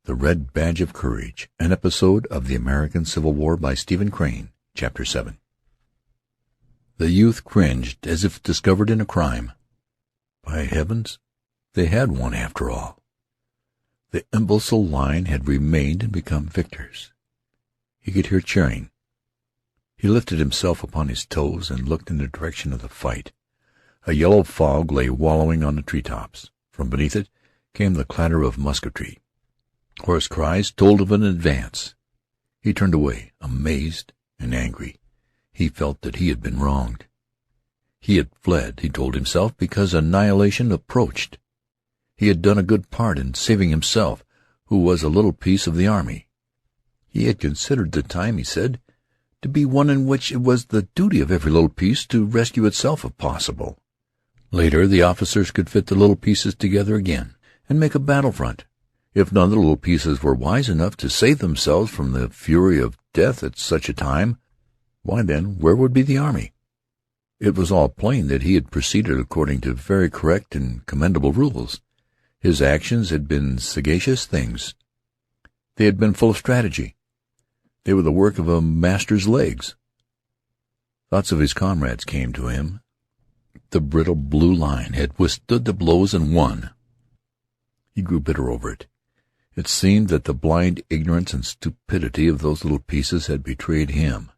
The Red Badge of Courage, an episode of the American Civil War by Stephen Crane, Chapter 7. The youth cringed as if discovered in a crime. By heavens, they had won after all. The imbecile line had remained and become victors. He could hear cheering. He lifted himself upon his toes and looked in the direction of the fight. A yellow fog lay wallowing on the treetops. From beneath it came the clatter of musketry. Hoarse cries told of an advance. He turned away, amazed and angry. He felt that he had been wronged. He had fled, he told himself, because annihilation approached. He had done a good part in saving himself, who was a little piece of the army. He had considered the time, he said, to be one in which it was the duty of every little piece to rescue itself if possible. Later the officers could fit the little pieces together again and make a battle-front. If none of the little pieces were wise enough to save themselves from the fury of death at such a time, why then where would be the army? It was all plain that he had proceeded according to very correct and commendable rules. His actions had been sagacious things. They had been full of strategy. They were the work of a master's legs. Thoughts of his comrades came to him. The brittle blue line had withstood the blows and won. He grew bitter over it. It seemed that the blind ignorance and stupidity of those little pieces had betrayed him.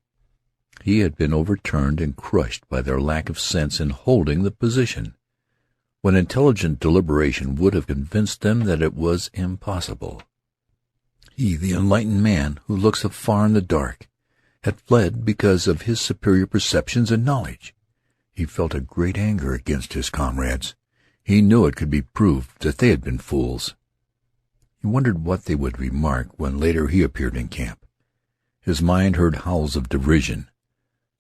He had been overturned and crushed by their lack of sense in holding the position, when intelligent deliberation would have convinced them that it was impossible. He, the enlightened man who looks afar in the dark, had fled because of his superior perceptions and knowledge. He felt a great anger against his comrades. He knew it could be proved that they had been fools. He wondered what they would remark when later he appeared in camp. His mind heard howls of derision.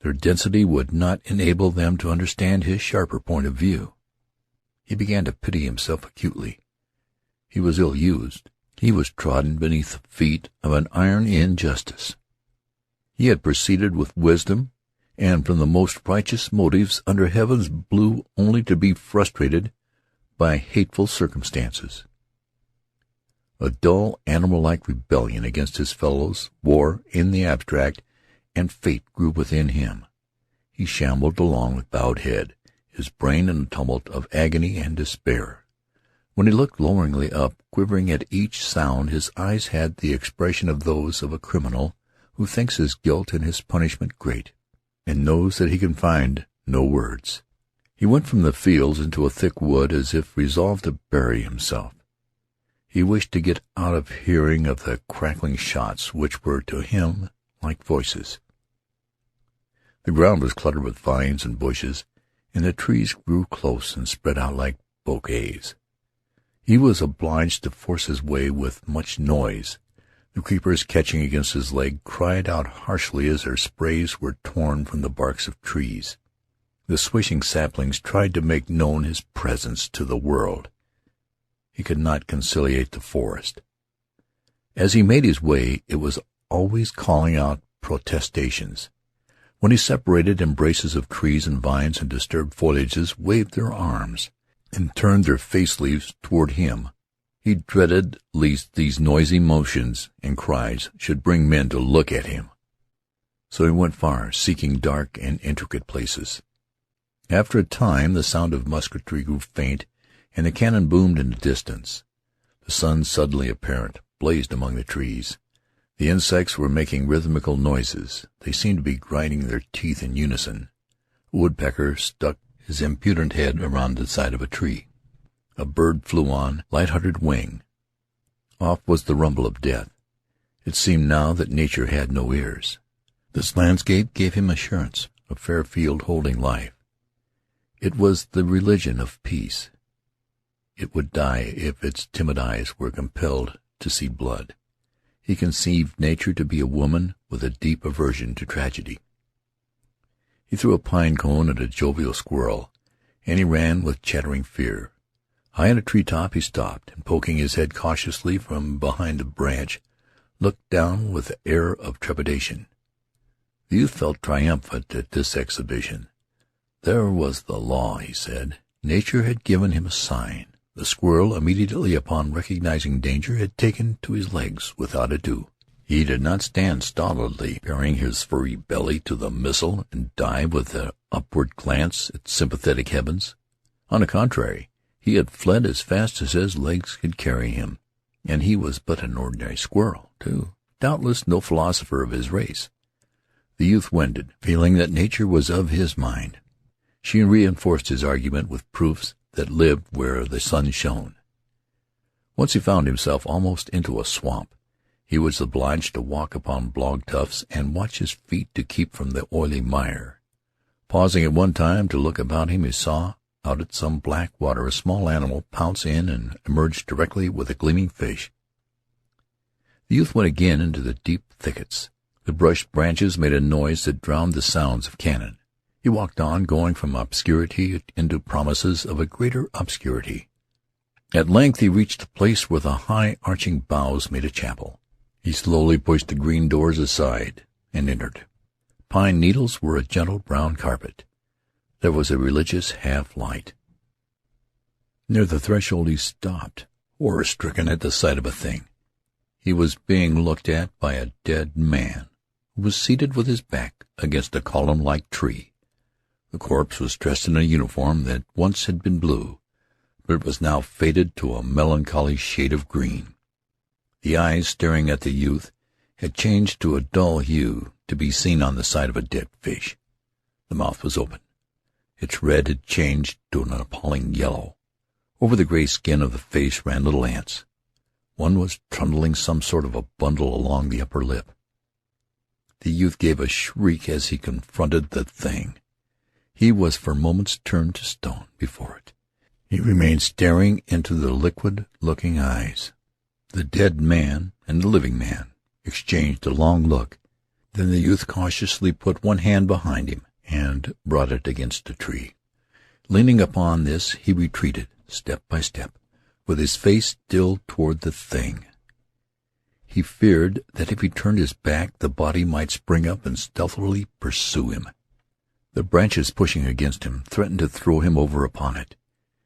Their density would not enable them to understand his sharper point of view. He began to pity himself acutely. He was ill-used. He was trodden beneath the feet of an iron injustice. He had proceeded with wisdom and from the most righteous motives under heaven's blue, only to be frustrated by hateful circumstances. A dull, animal-like rebellion against his fellows, war in the abstract, and fate grew within him. He shambled along with bowed head, his brain in a tumult of agony and despair. When he looked loweringly up, quivering at each sound, his eyes had the expression of those of a criminal who thinks his guilt and his punishment great, and knows that he can find no words. He went from the fields into a thick wood as if resolved to bury himself. He wished to get out of hearing of the crackling shots which were to him like voices. The ground was cluttered with vines and bushes, and the trees grew close and spread out like bouquets. He was obliged to force his way with much noise. The creepers, catching against his leg, cried out harshly as their sprays were torn from the barks of trees. The swishing saplings tried to make known his presence to the world. He could not conciliate the forest. As he made his way, it was always calling out protestations. When he separated, embraces of trees and vines and disturbed foliages waved their arms and turned their face-leaves toward him. He dreaded lest these noisy motions and cries should bring men to look at him. So he went far, seeking dark and intricate places. After a time the sound of musketry grew faint, and the cannon boomed in the distance. The sun, suddenly apparent, blazed among the trees. The insects were making rhythmical noises. They seemed to be grinding their teeth in unison. A woodpecker stuck his impudent head around the side of a tree. A bird flew on light-hearted wing. Off was the rumble of death. It seemed now that nature had no ears. This landscape gave him assurance, a fair field holding life. It was the religion of peace. It would die if its timid eyes were compelled to see blood. He conceived nature to be a woman with a deep aversion to tragedy. He threw a pine cone at a jovial squirrel, and he ran with chattering fear. High on a tree-top he stopped, and poking his head cautiously from behind a branch, looked down with an air of trepidation. The youth felt triumphant at this exhibition. There was the law, he said. Nature had given him a sign. The squirrel, immediately upon recognizing danger, had taken to his legs without ado. He did not stand stolidly, baring his furry belly to the missile, and dive with an upward glance at sympathetic heavens. On the contrary, he had fled as fast as his legs could carry him, and he was but an ordinary squirrel, too, doubtless no philosopher of his race. The youth wended, feeling that nature was of his mind. She reinforced his argument with proofs that lived where the sun shone. Once he found himself almost into a swamp. He was obliged to walk upon log tufts and watch his feet to keep from the oily mire. Pausing at one time to look about him, he saw out at some black water a small animal pounce in and emerge directly with a gleaming fish. The youth went again into the deep thickets. The brushed branches made a noise that drowned the sounds of cannon. He walked on, going from obscurity into promises of a greater obscurity. At length he reached a place where the high arching boughs made a chapel. He slowly pushed the green doors aside and entered. Pine needles were a gentle brown carpet. There was a religious half-light. Near the threshold he stopped, horror-stricken at the sight of a thing. He was being looked at by a dead man, who was seated with his back against a column-like tree. The corpse was dressed in a uniform that once had been blue, but it was now faded to a melancholy shade of green. The eyes, staring at the youth, had changed to a dull hue to be seen on the side of a dead fish. The mouth was open. Its red had changed to an appalling yellow. Over the gray skin of the face ran little ants. One was trundling some sort of a bundle along the upper lip. The youth gave a shriek as he confronted the thing. He was for moments turned to stone before it. He remained staring into the liquid-looking eyes. The dead man and the living man exchanged a long look. Then the youth cautiously put one hand behind him and brought it against a tree. Leaning upon this, he retreated, step by step, with his face still toward the thing. He feared that if he turned his back, the body might spring up and stealthily pursue him. The branches pushing against him threatened to throw him over upon it.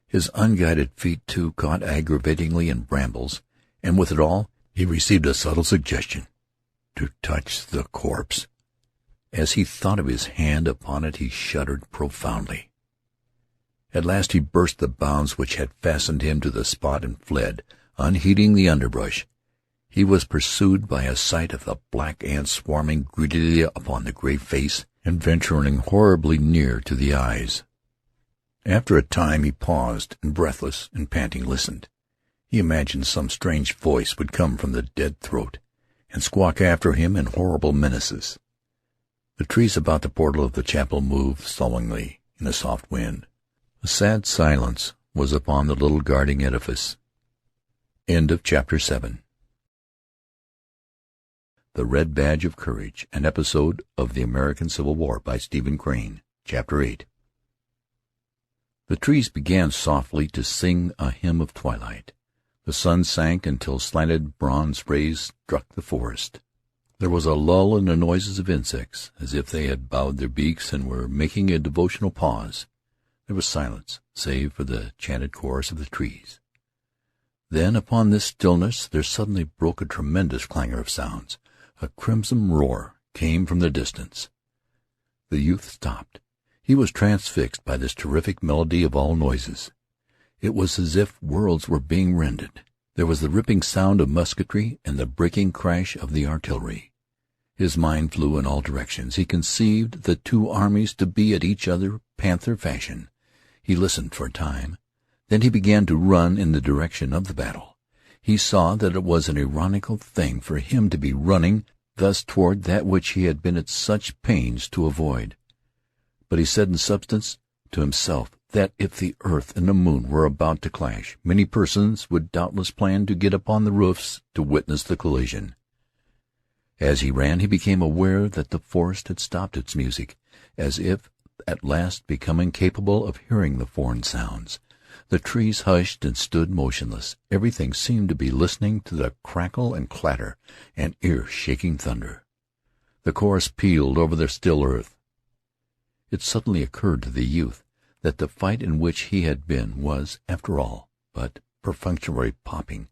His unguided feet, too, caught aggravatingly in brambles, and with it all he received a subtle suggestion to touch the corpse. As he thought of his hand upon it, he shuddered profoundly. At last he burst the bonds which had fastened him to the spot and fled, unheeding the underbrush. He was pursued by a sight of the black ants swarming greedily upon the gray face and venturing horribly near to the eyes. After a time he paused, and breathless and panting listened. He imagined some strange voice would come from the dead throat and squawk after him in horrible menaces. The trees about the portal of the chapel moved sullenly in a soft wind. A sad silence was upon the little guarding edifice. End of Chapter 7. The Red Badge of Courage, an episode of the American Civil War by Stephen Crane. Chapter 8. The trees began softly to sing a hymn of twilight. The sun sank until slanted bronze rays struck the forest. There was a lull in the noises of insects, as if they had bowed their beaks and were making a devotional pause. There was silence, save for the chanted chorus of the trees. Then upon this stillness there suddenly broke a tremendous clangor of sounds. A crimson roar came from the distance. The youth stopped. He was transfixed by this terrific melody of all noises. It was as if worlds were being rended. There was the ripping sound of musketry and the breaking crash of the artillery. His mind flew in all directions. He conceived the two armies to be at each other panther fashion. He listened for a time. Then he began to run in the direction of the battle. He saw that it was an ironical thing for him to be running thus toward that which he had been at such pains to avoid. But he said in substance to himself that if the earth and the moon were about to clash, many persons would doubtless plan to get upon the roofs to witness the collision. As he ran, he became aware that the forest had stopped its music, as if at last becoming capable of hearing the foreign sounds. The trees hushed and stood motionless. Everything seemed to be listening to the crackle and clatter and ear-shaking thunder. The chorus pealed over the still earth. It suddenly occurred to the youth that the fight in which he had been was, after all, but perfunctory popping.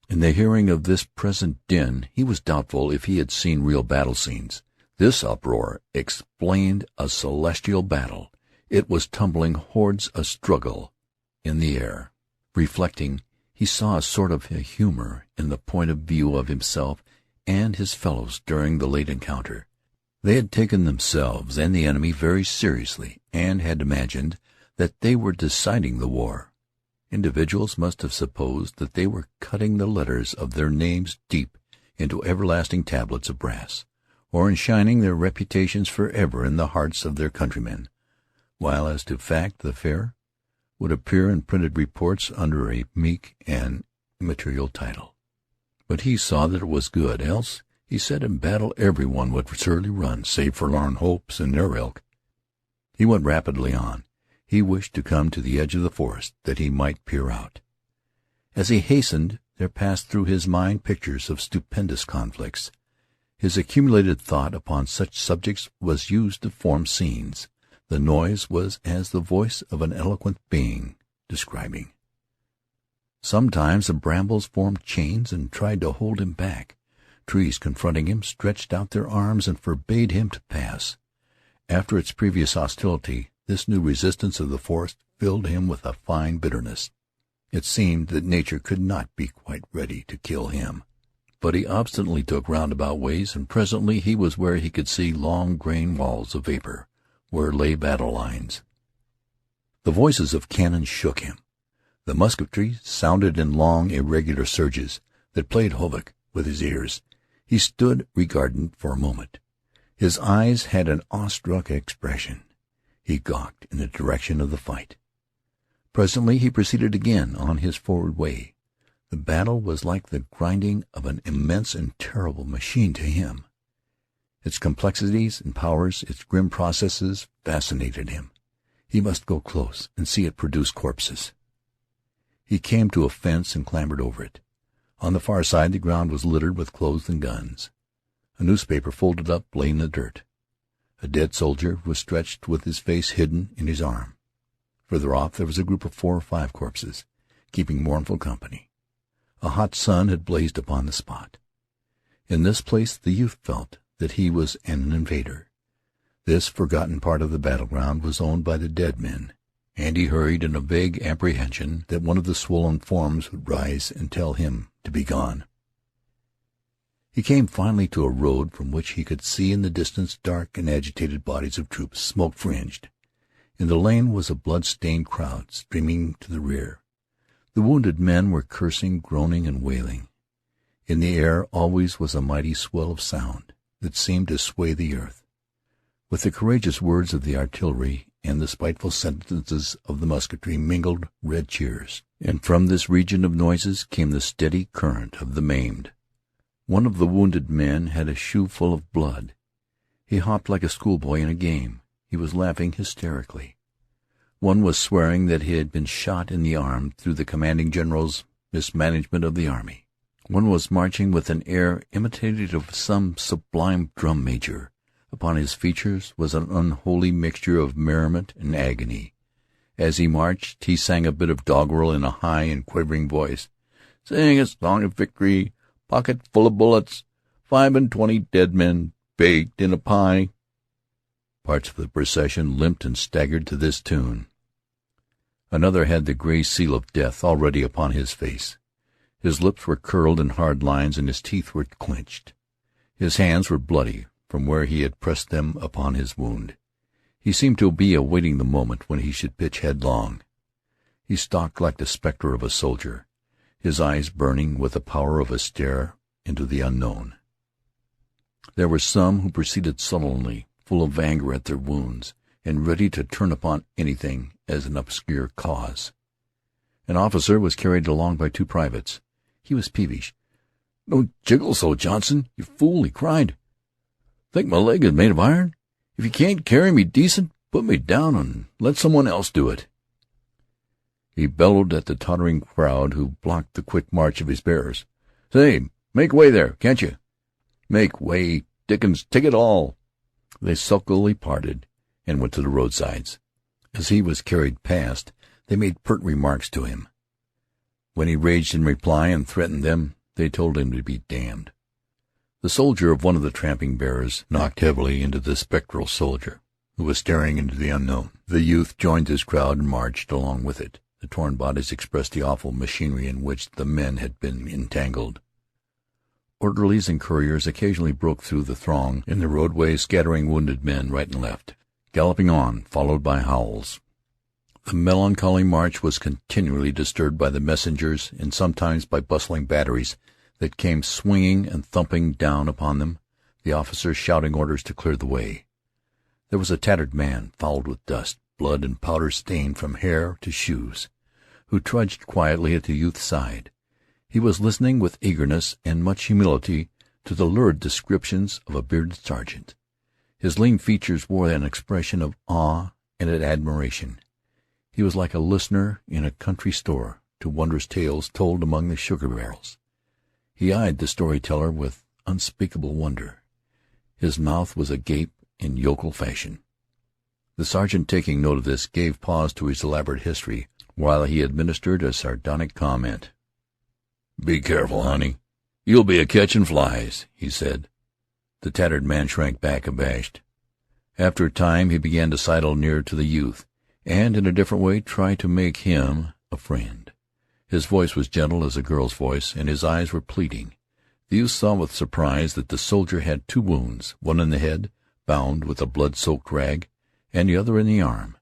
In the hearing of this present din, he was doubtful if he had seen real battle scenes. This uproar explained a celestial battle. It was tumbling hordes a-struggle in the air. Reflecting, he saw a sort of humor in the point of view of himself and his fellows during the late encounter. They had taken themselves and the enemy very seriously, and had imagined that they were deciding the war. Individuals must have supposed that they were cutting the letters of their names deep into everlasting tablets of brass, or enshrining their reputations forever in the hearts of their countrymen, while as to fact the affair would appear in printed reports under a meek and immaterial title. But he saw that it was good, else, he said, in battle every one would surely run, save forlorn hopes and their ilk. He went rapidly on. He wished to come to the edge of the forest, that he might peer out. As he hastened, there passed through his mind pictures of stupendous conflicts. His accumulated thought upon such subjects was used to form scenes. The noise was as the voice of an eloquent being, describing. Sometimes the brambles formed chains and tried to hold him back. Trees confronting him stretched out their arms and forbade him to pass. After its previous hostility, this new resistance of the forest filled him with a fine bitterness. It seemed that nature could not be quite ready to kill him. But he obstinately took roundabout ways, and presently he was where he could see long grain walls of vapor, where lay battle lines. The voices of cannon shook him. The musketry sounded in long, irregular surges that played havoc with his ears. He stood regarding for a moment. His eyes had an awestruck expression. He gawked in the direction of the fight. Presently he proceeded again on his forward way. The battle was like the grinding of an immense and terrible machine to him. Its complexities and powers, its grim processes, fascinated him. He must go close and see it produce corpses. He came to a fence and clambered over it. On the far side the ground was littered with clothes and guns. A newspaper folded up lay in the dirt. A dead soldier was stretched with his face hidden in his arm. Further off there was a group of 4 or 5 corpses, keeping mournful company. A hot sun had blazed upon the spot. In this place the youth felt that he was an invader. This forgotten part of the battleground was owned by the dead men, and he hurried in a vague apprehension that one of the swollen forms would rise and tell him to be gone. He came finally to a road from which he could see in the distance dark and agitated bodies of troops, smoke-fringed. In the lane was a blood-stained crowd streaming to the rear. The wounded men were cursing, groaning, and wailing. In the air always was a mighty swell of sound that seemed to sway the earth. With the courageous words of the artillery and the spiteful sentences of the musketry mingled red cheers, and from this region of noises came the steady current of the maimed. One of the wounded men had a shoe full of blood. He hopped like a schoolboy in a game. He was laughing hysterically. One was swearing that he had been shot in the arm through the commanding general's mismanagement of the army. One was marching with an air imitative of some sublime drum major. Upon his features was an unholy mixture of merriment and agony. As he marched, he sang a bit of doggerel in a high and quavering voice. "Sing a song of victory, pocket full of bullets, 25 dead men baked in a pie." Parts of the procession limped and staggered to this tune. Another had the gray seal of death already upon his face. His lips were curled in hard lines, and his teeth were clenched. His hands were bloody from where he had pressed them upon his wound. He seemed to be awaiting the moment when he should pitch headlong. He stalked like the spectre of a soldier, his eyes burning with the power of a stare into the unknown. There were some who proceeded sullenly, full of anger at their wounds, and ready to turn upon anything as an obscure cause. An officer was carried along by 2 privates. He was peevish. "Don't jiggle so, Johnson, you fool," he cried. "Think my leg is made of iron? If you can't carry me decent, put me down and let someone else do it." He bellowed at the tottering crowd who blocked the quick march of his bearers. "Say, make way there, can't you?" "Make way, Dickens, take it all." They sulkily parted and went to the roadsides. As he was carried past, they made pert remarks to him. When he raged in reply and threatened them, they told him to be damned. The soldier of one of the tramping bearers knocked heavily into the spectral soldier, who was staring into the unknown. The youth joined his crowd and marched along with it. The torn bodies expressed the awful machinery in which the men had been entangled. Orderlies and couriers occasionally broke through the throng in the roadway, scattering wounded men right and left, galloping on, followed by howls. The melancholy march was continually disturbed by the messengers and sometimes by bustling batteries that came swinging and thumping down upon them, the officers shouting orders to clear the way. There was a tattered man, fouled with dust, blood, and powder stained from hair to shoes, who trudged quietly at the youth's side. He was listening with eagerness and much humility to the lurid descriptions of a bearded sergeant. His lean features wore an expression of awe and admiration. He was like a listener in a country store to wondrous tales told among the sugar barrels. He eyed the storyteller with unspeakable wonder. His mouth was agape in yokel fashion. The sergeant, taking note of this, gave pause to his elaborate history while he administered a sardonic comment. "Be careful, honey. You'll be a-catchin' flies," he said. The tattered man shrank back abashed. After a time he began to sidle near to the youth, and in a different way try to make him a friend. His voice was gentle as a girl's voice, and his eyes were pleading. The youth saw with surprise that the soldier had 2 wounds, one in the head, bound with a blood-soaked rag, and the other in the arm,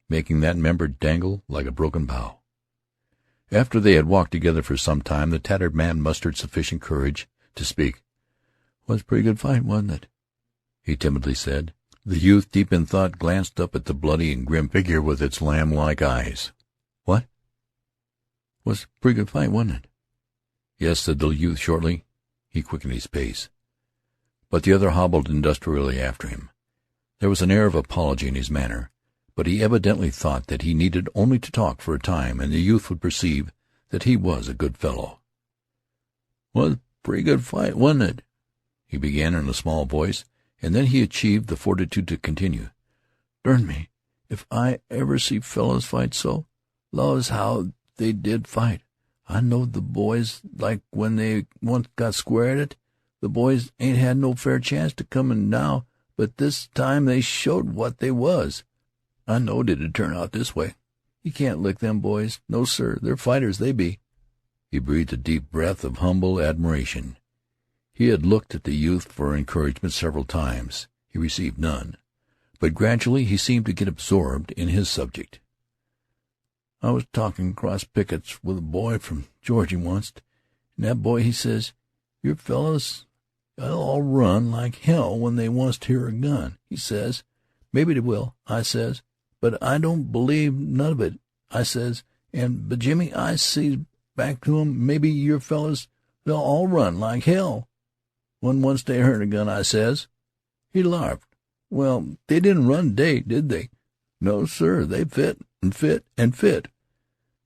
making that member dangle like a broken bough. After they had walked together for some time, the tattered man mustered sufficient courage to speak. "Was a pretty good fight, wasn't it?" he timidly said. The youth, deep in thought, glanced up at the bloody and grim figure with its lamb-like eyes. "What?" "Was a pretty good fight, wasn't it?" "Yes," said the youth shortly. He quickened his pace, but the other hobbled industrially after him. There was an air of apology in his manner, but he evidently thought that he needed only to talk for a time, and the youth would perceive that he was a good fellow. "Was a pretty good fight, wasn't it?" he began in a small voice, and then he achieved the fortitude to continue. "Dern me, if I ever see fellows fight so. Laws, how they did fight! I knowed the boys, like when they once got square at it. The boys ain't had no fair chance to comin' now, but this time they showed what they was. I knowed it'd turn out this way. You can't lick them boys. No, sir, they're fighters, they be." He breathed a deep breath of humble admiration. He had looked at the youth for encouragement several times. He received none, but gradually he seemed to get absorbed in his subject. "I was talking cross pickets with a boy from Georgia onct, and that boy, he says, 'Your fellows, they'll all run like hell when they onct hear a gun,' he says. 'Maybe they will,' I says, 'but I don't believe none of it,' I says, but Jimmy, I sees back to him, 'Maybe your fellows, they'll all run like hell when once they heard a gun,' I says. He larfed. Well, they didn't run today, did they? No, sir, they fit and fit and fit."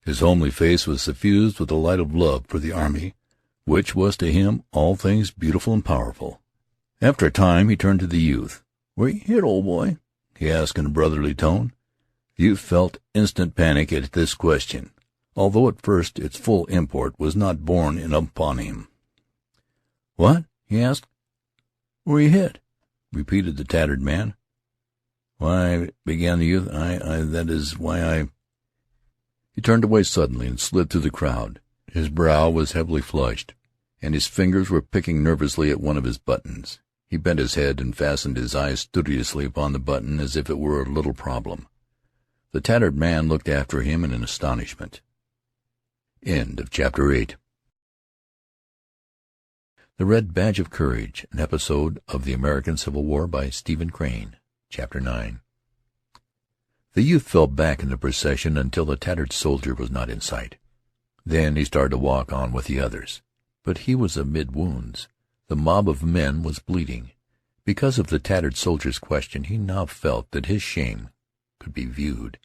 His homely face was suffused with the light of love for the army, which was to him all things beautiful and powerful. After a time he turned to the youth. "Where you hit, old boy?" he asked in a brotherly tone. The youth felt instant panic at this question, although at first its full import was not borne in upon him. "What?" he asked. "Where you hit?" repeated the tattered man. "Why," began the youth, that is, why I—" He turned away suddenly and slid through the crowd. His brow was heavily flushed, and his fingers were picking nervously at one of his buttons. He bent his head and fastened his eyes studiously upon the button as if it were a little problem. The tattered man looked after him in astonishment. Chapter 8. The Red Badge of Courage, an episode of the American Civil War by Stephen Crane. Chapter 9. The youth fell back in the procession until the tattered soldier was not in sight. Then he started to walk on with the others. But he was amid wounds. The mob of men was bleeding. Because of the tattered soldier's question, he now felt that his shame could be viewed.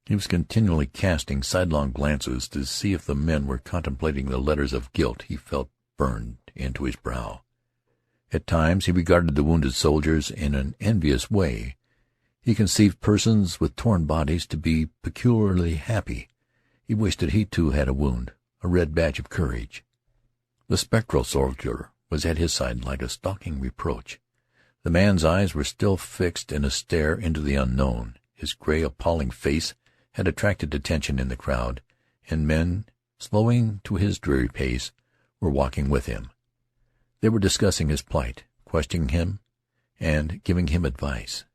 He was continually casting sidelong glances to see if the men were contemplating the letters of guilt he felt burned into his brow. At times he regarded the wounded soldiers in an envious way. He conceived persons with torn bodies to be peculiarly happy. He wished that he too had a wound, a red badge of courage. The spectral soldier was at his side like a stalking reproach. The man's eyes were still fixed in a stare into the unknown. His gray, appalling face had attracted attention in the crowd, and men, slowing to his dreary pace, were walking with him. They were discussing his plight, questioning him, and giving him advice.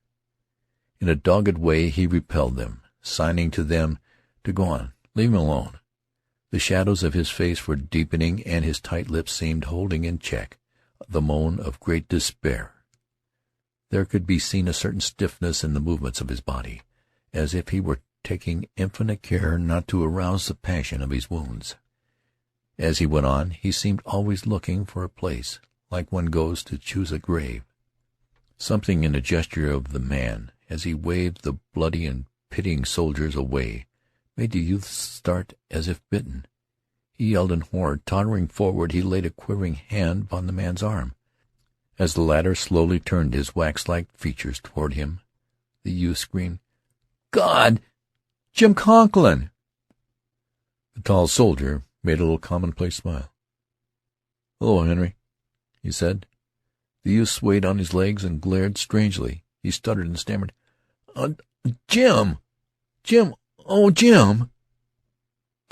In a dogged way he repelled them, signing to them to go on, leave him alone. The shadows of his face were deepening, and his tight lips seemed holding in check the moan of great despair. There could be seen a certain stiffness in the movements of his body, as if he were taking infinite care not to arouse the passion of his wounds. As he went on, he seemed always looking for a place, like one goes to choose a grave. Something in the gesture of the man, as he waved the bloody and pitying soldiers away, made the youth start as if bitten. He yelled in horror. Tottering forward, he laid a quivering hand upon the man's arm. As the latter slowly turned his wax-like features toward him, the youth screamed, "God! Jim Conklin!" The tall soldier made a little commonplace smile. "Hello, Henry," he said. The youth swayed on his legs and glared strangely. He stuttered and stammered, Jim! Jim! Oh, Jim!" The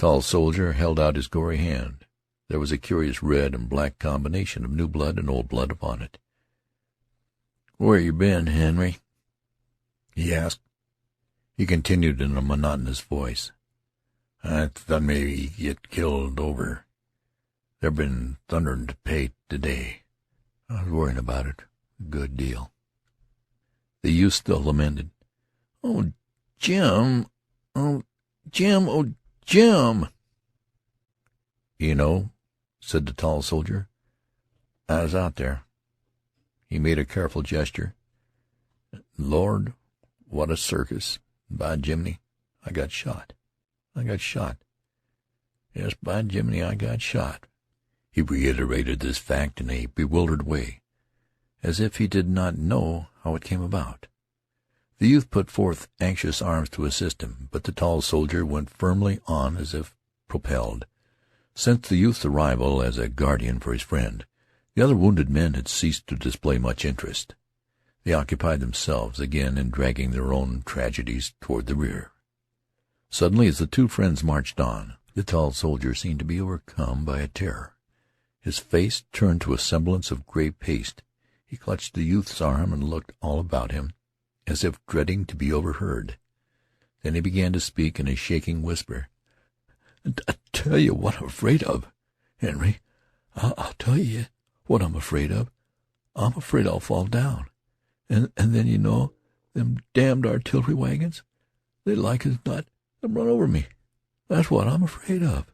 tall soldier held out his gory hand. There was a curious red and black combination of new blood and old blood upon it. "Where you been, Henry?" he asked. He continued in a monotonous voice, "I thought maybe you'd get killed over. There've been thunderin' to pay today. I was worrying about it a good deal." The youth still lamented, "Oh, Jim! Oh, Jim! Oh, Jim!" "You know," said the tall soldier, "I was out there." He made a careful gesture. "Lord, what a circus! By Jiminy, I got shot. I got shot. Yes, by Jiminy, I got shot." He reiterated this fact in a bewildered way, as if he did not know how it came about. The youth put forth anxious arms to assist him, but the tall soldier went firmly on as if propelled. Since the youth's arrival as a guardian for his friend, the other wounded men had ceased to display much interest. They occupied themselves again in dragging their own tragedies toward the rear. Suddenly, as the two friends marched on, the tall soldier seemed to be overcome by a terror. His face turned to a semblance of gray paste. He clutched the youth's arm and looked all about him, as if dreading to be overheard. Then he began to speak in a shaking whisper. "I tell you what I'm afraid of, Henry. I'll tell you what I'm afraid of. I'm afraid I'll fall down. And then, you know, them damned artillery wagons, they'd like as not to run over me. That's what I'm afraid of."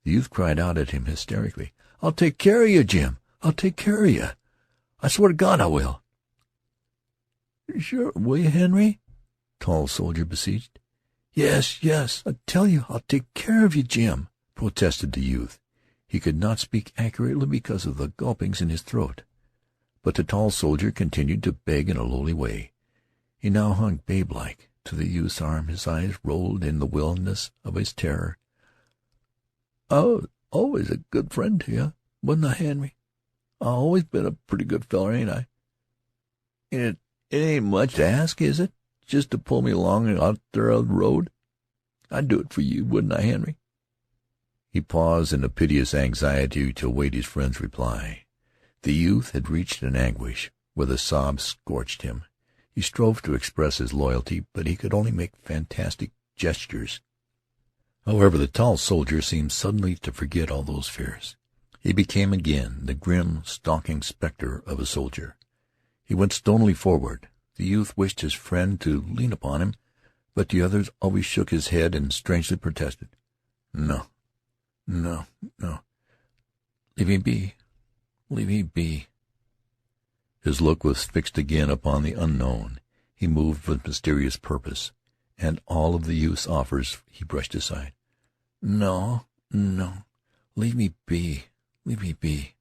The youth cried out at him hysterically, "I'll take care of you, Jim. I'll take care of you. I swear to God I will." "Sure, will you, Henry?" the tall soldier beseeched. Yes, I tell you I'll take care of you, Jim," protested the youth. He could not speak accurately because of the gulpings in his throat. But the tall soldier continued to beg in a lowly way. He now hung babe-like to the youth's arm, his eyes rolled in the wildness of his terror. "I was always a good friend to you, wasn't I, Henry? I always been a pretty good feller, ain't I? And it ain't much to ask, is it, just to pull me along out there on the road? I'd do it for you, wouldn't I, Henry?" He paused in a piteous anxiety to await his friend's reply. The youth had reached an anguish where the sobs scorched him. He strove to express his loyalty, but he could only make fantastic gestures. However, the tall soldier seemed suddenly to forget all those fears. He became again the grim, stalking specter of a soldier. He went stonily forward. The youth wished his friend to lean upon him, but the other always shook his head and strangely protested. No. Leave me be. Leave me be." His look was fixed again upon the unknown. He moved with mysterious purpose, and all of the youth's offers he brushed aside. No. Leave me be. Leave me be."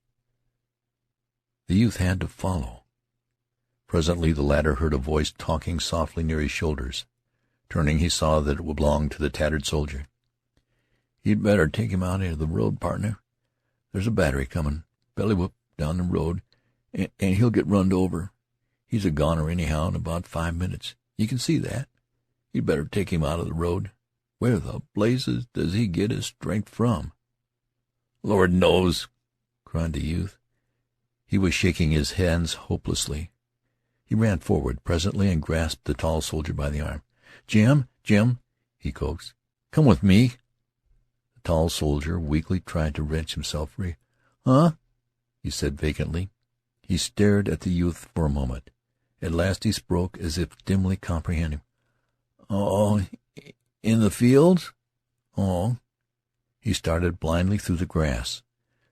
The youth had to follow. Presently the latter heard a voice talking softly near his shoulders. Turning, he saw that it belonged to the tattered soldier. You'd better take him out into the road, partner. There's a battery coming, belly whoop, down the road, and he'll get runned over. He's a goner anyhow in about 5 minutes. You can see that. You'd better take him out of the road. Where the blazes does he get his strength from?" "Lord knows," cried the youth. He was shaking his hands hopelessly. He ran forward presently and grasped the tall soldier by the arm. Jim, he coaxed, "come with me." The tall soldier weakly tried to wrench himself free. "Huh?" he said vacantly. He stared at the youth for a moment. At last he spoke as if dimly comprehending. "Oh, in the fields? Oh." He started blindly through the grass.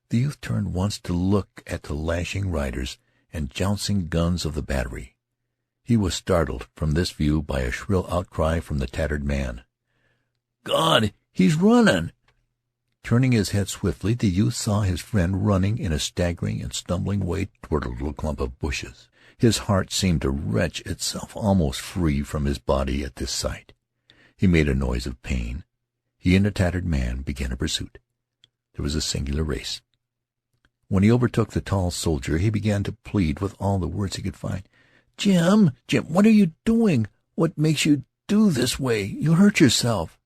The youth turned once to look at the lashing riders and jouncing guns of the battery. He was startled from this view by a shrill outcry from the tattered man. "God, he's running!" Turning his head swiftly, the youth saw his friend running in a staggering and stumbling way toward a little clump of bushes. His heart seemed to wrench itself almost free from his body at this sight. He made a noise of pain. He and the tattered man began a pursuit. There was a singular race. When he overtook the tall soldier, he began to plead with all the words he could find. Jim, what are you doing? What makes you do this way? You'll hurt yourself."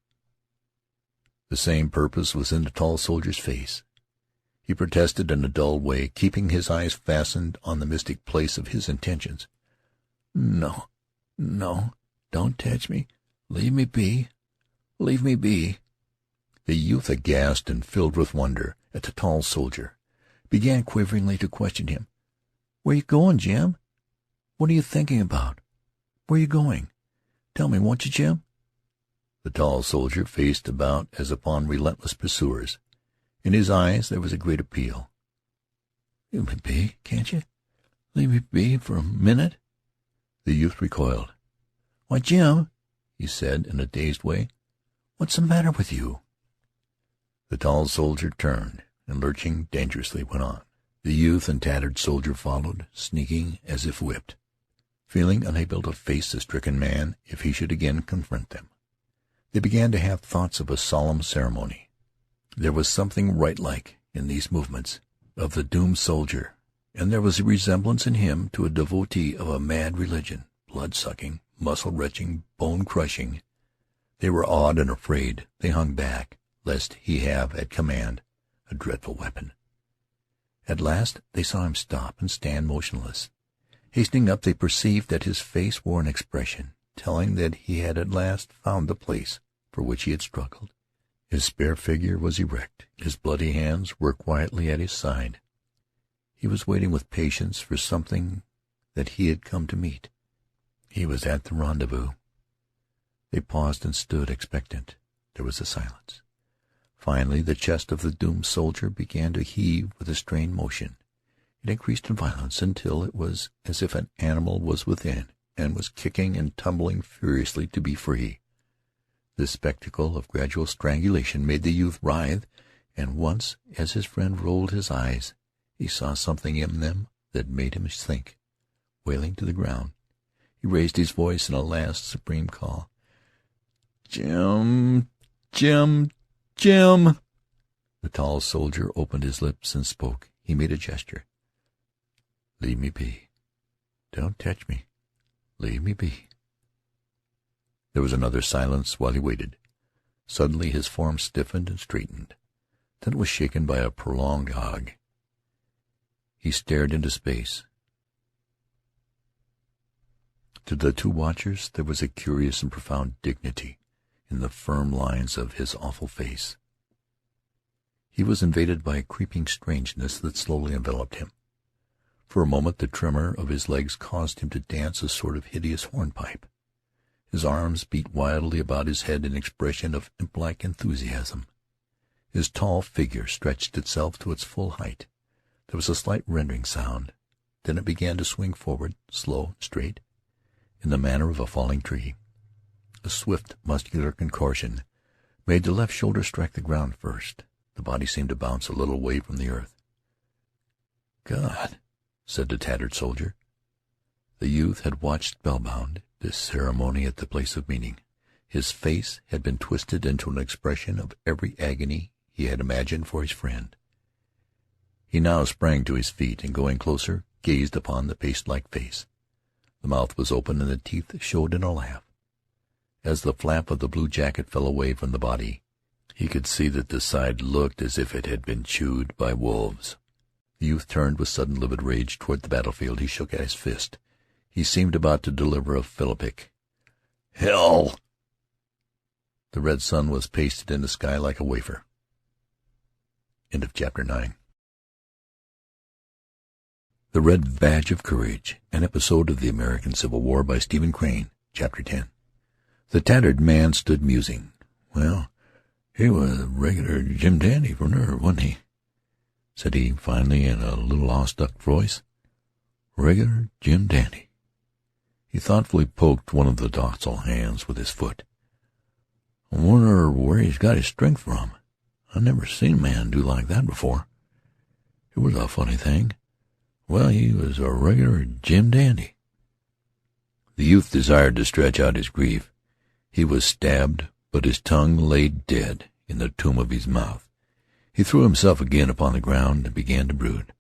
The same purpose was in the tall soldier's face. He protested in a dull way, keeping his eyes fastened on the mystic place of his intentions. No, don't touch me. Leave me be. Leave me be." The youth, aghast and filled with wonder at the tall soldier, began quiveringly to question him. "Where you going, Jim? What are you thinking about? Where you going? Tell me, won't you, Jim?" The tall soldier faced about as upon relentless pursuers. In his eyes there was a great appeal. "Leave me be, can't you? Leave me be for a minute." The youth recoiled. "Why, Jim," he said in a dazed way, "what's the matter with you?" The tall soldier turned and, lurching dangerously, went on. The youth and tattered soldier followed, sneaking as if whipped, feeling unable to face the stricken man if he should again confront them. They began to have thoughts of a solemn ceremony. There was something rite-like in these movements of the doomed soldier, and there was a resemblance in him to a devotee of a mad religion, blood-sucking, muscle-wrenching, bone-crushing. They were awed and afraid. They hung back, lest he have at command a dreadful weapon. At last they saw him stop and stand motionless. Hastening up, they perceived that his face wore an expression telling that he had at last found the place for which he had struggled. His spare figure was erect. His bloody hands were quietly at his side. He was waiting with patience for something that he had come to meet. He was at the rendezvous. They paused and stood expectant. There was a silence. Finally the chest of the doomed soldier began to heave with a strained motion. It increased in violence until it was as if an animal was within and was kicking and tumbling furiously to be free. This spectacle of gradual strangulation made the youth writhe, and once, as his friend rolled his eyes, he saw something in them that made him sink, wailing to the ground. He raised his voice in a last supreme call. "Jim! Jim! Jim!" The tall soldier opened his lips and spoke. He made a gesture. "Leave me be. Don't touch me. Leave me be." There was another silence while he waited. Suddenly his form stiffened and straightened. Then it was shaken by a prolonged hug. He stared into space. To the two watchers there was a curious and profound dignity in the firm lines of his awful face. He was invaded by a creeping strangeness that slowly enveloped him. For a moment the tremor of his legs caused him to dance a sort of hideous hornpipe. His arms beat wildly about his head in expression of imp-like enthusiasm. His tall figure stretched itself to its full height. There was a slight rending sound. Then it began to swing forward, slow and straight, in the manner of a falling tree. A swift, muscular contortion made the left shoulder strike the ground first. The body seemed to bounce a little away from the earth. "God," said the tattered soldier. The youth had watched spellbound this ceremony at the place of meeting. His face had been twisted into an expression of every agony he had imagined for his friend. He now sprang to his feet, and going closer, gazed upon the paste-like face. The mouth was open, and the teeth showed in a laugh. As the flap of the blue jacket fell away from the body, he could see that the side looked as if it had been chewed by wolves. The youth turned with sudden livid rage toward the battlefield. He shook his fist. He seemed about to deliver a philippic. "Hell!" The red sun was pasted in the sky like a wafer. End of chapter 9. The Red Badge of Courage, an episode of the American Civil War by Stephen Crane, Chapter 10. The tattered man stood musing. "Well, he was a regular Jim Dandy for nerve, wasn't he?" said he, finally, in a little awestruck voice. "Regular Jim Dandy." He thoughtfully poked one of the docile hands with his foot. "I wonder where he's got his strength from. I never seen a man do like that before. It was a funny thing. Well, he was a regular Jim Dandy." The youth desired to stretch out his grief. He was stabbed, but his tongue lay dead in the tomb of his mouth. He threw himself again upon the ground and began to brood.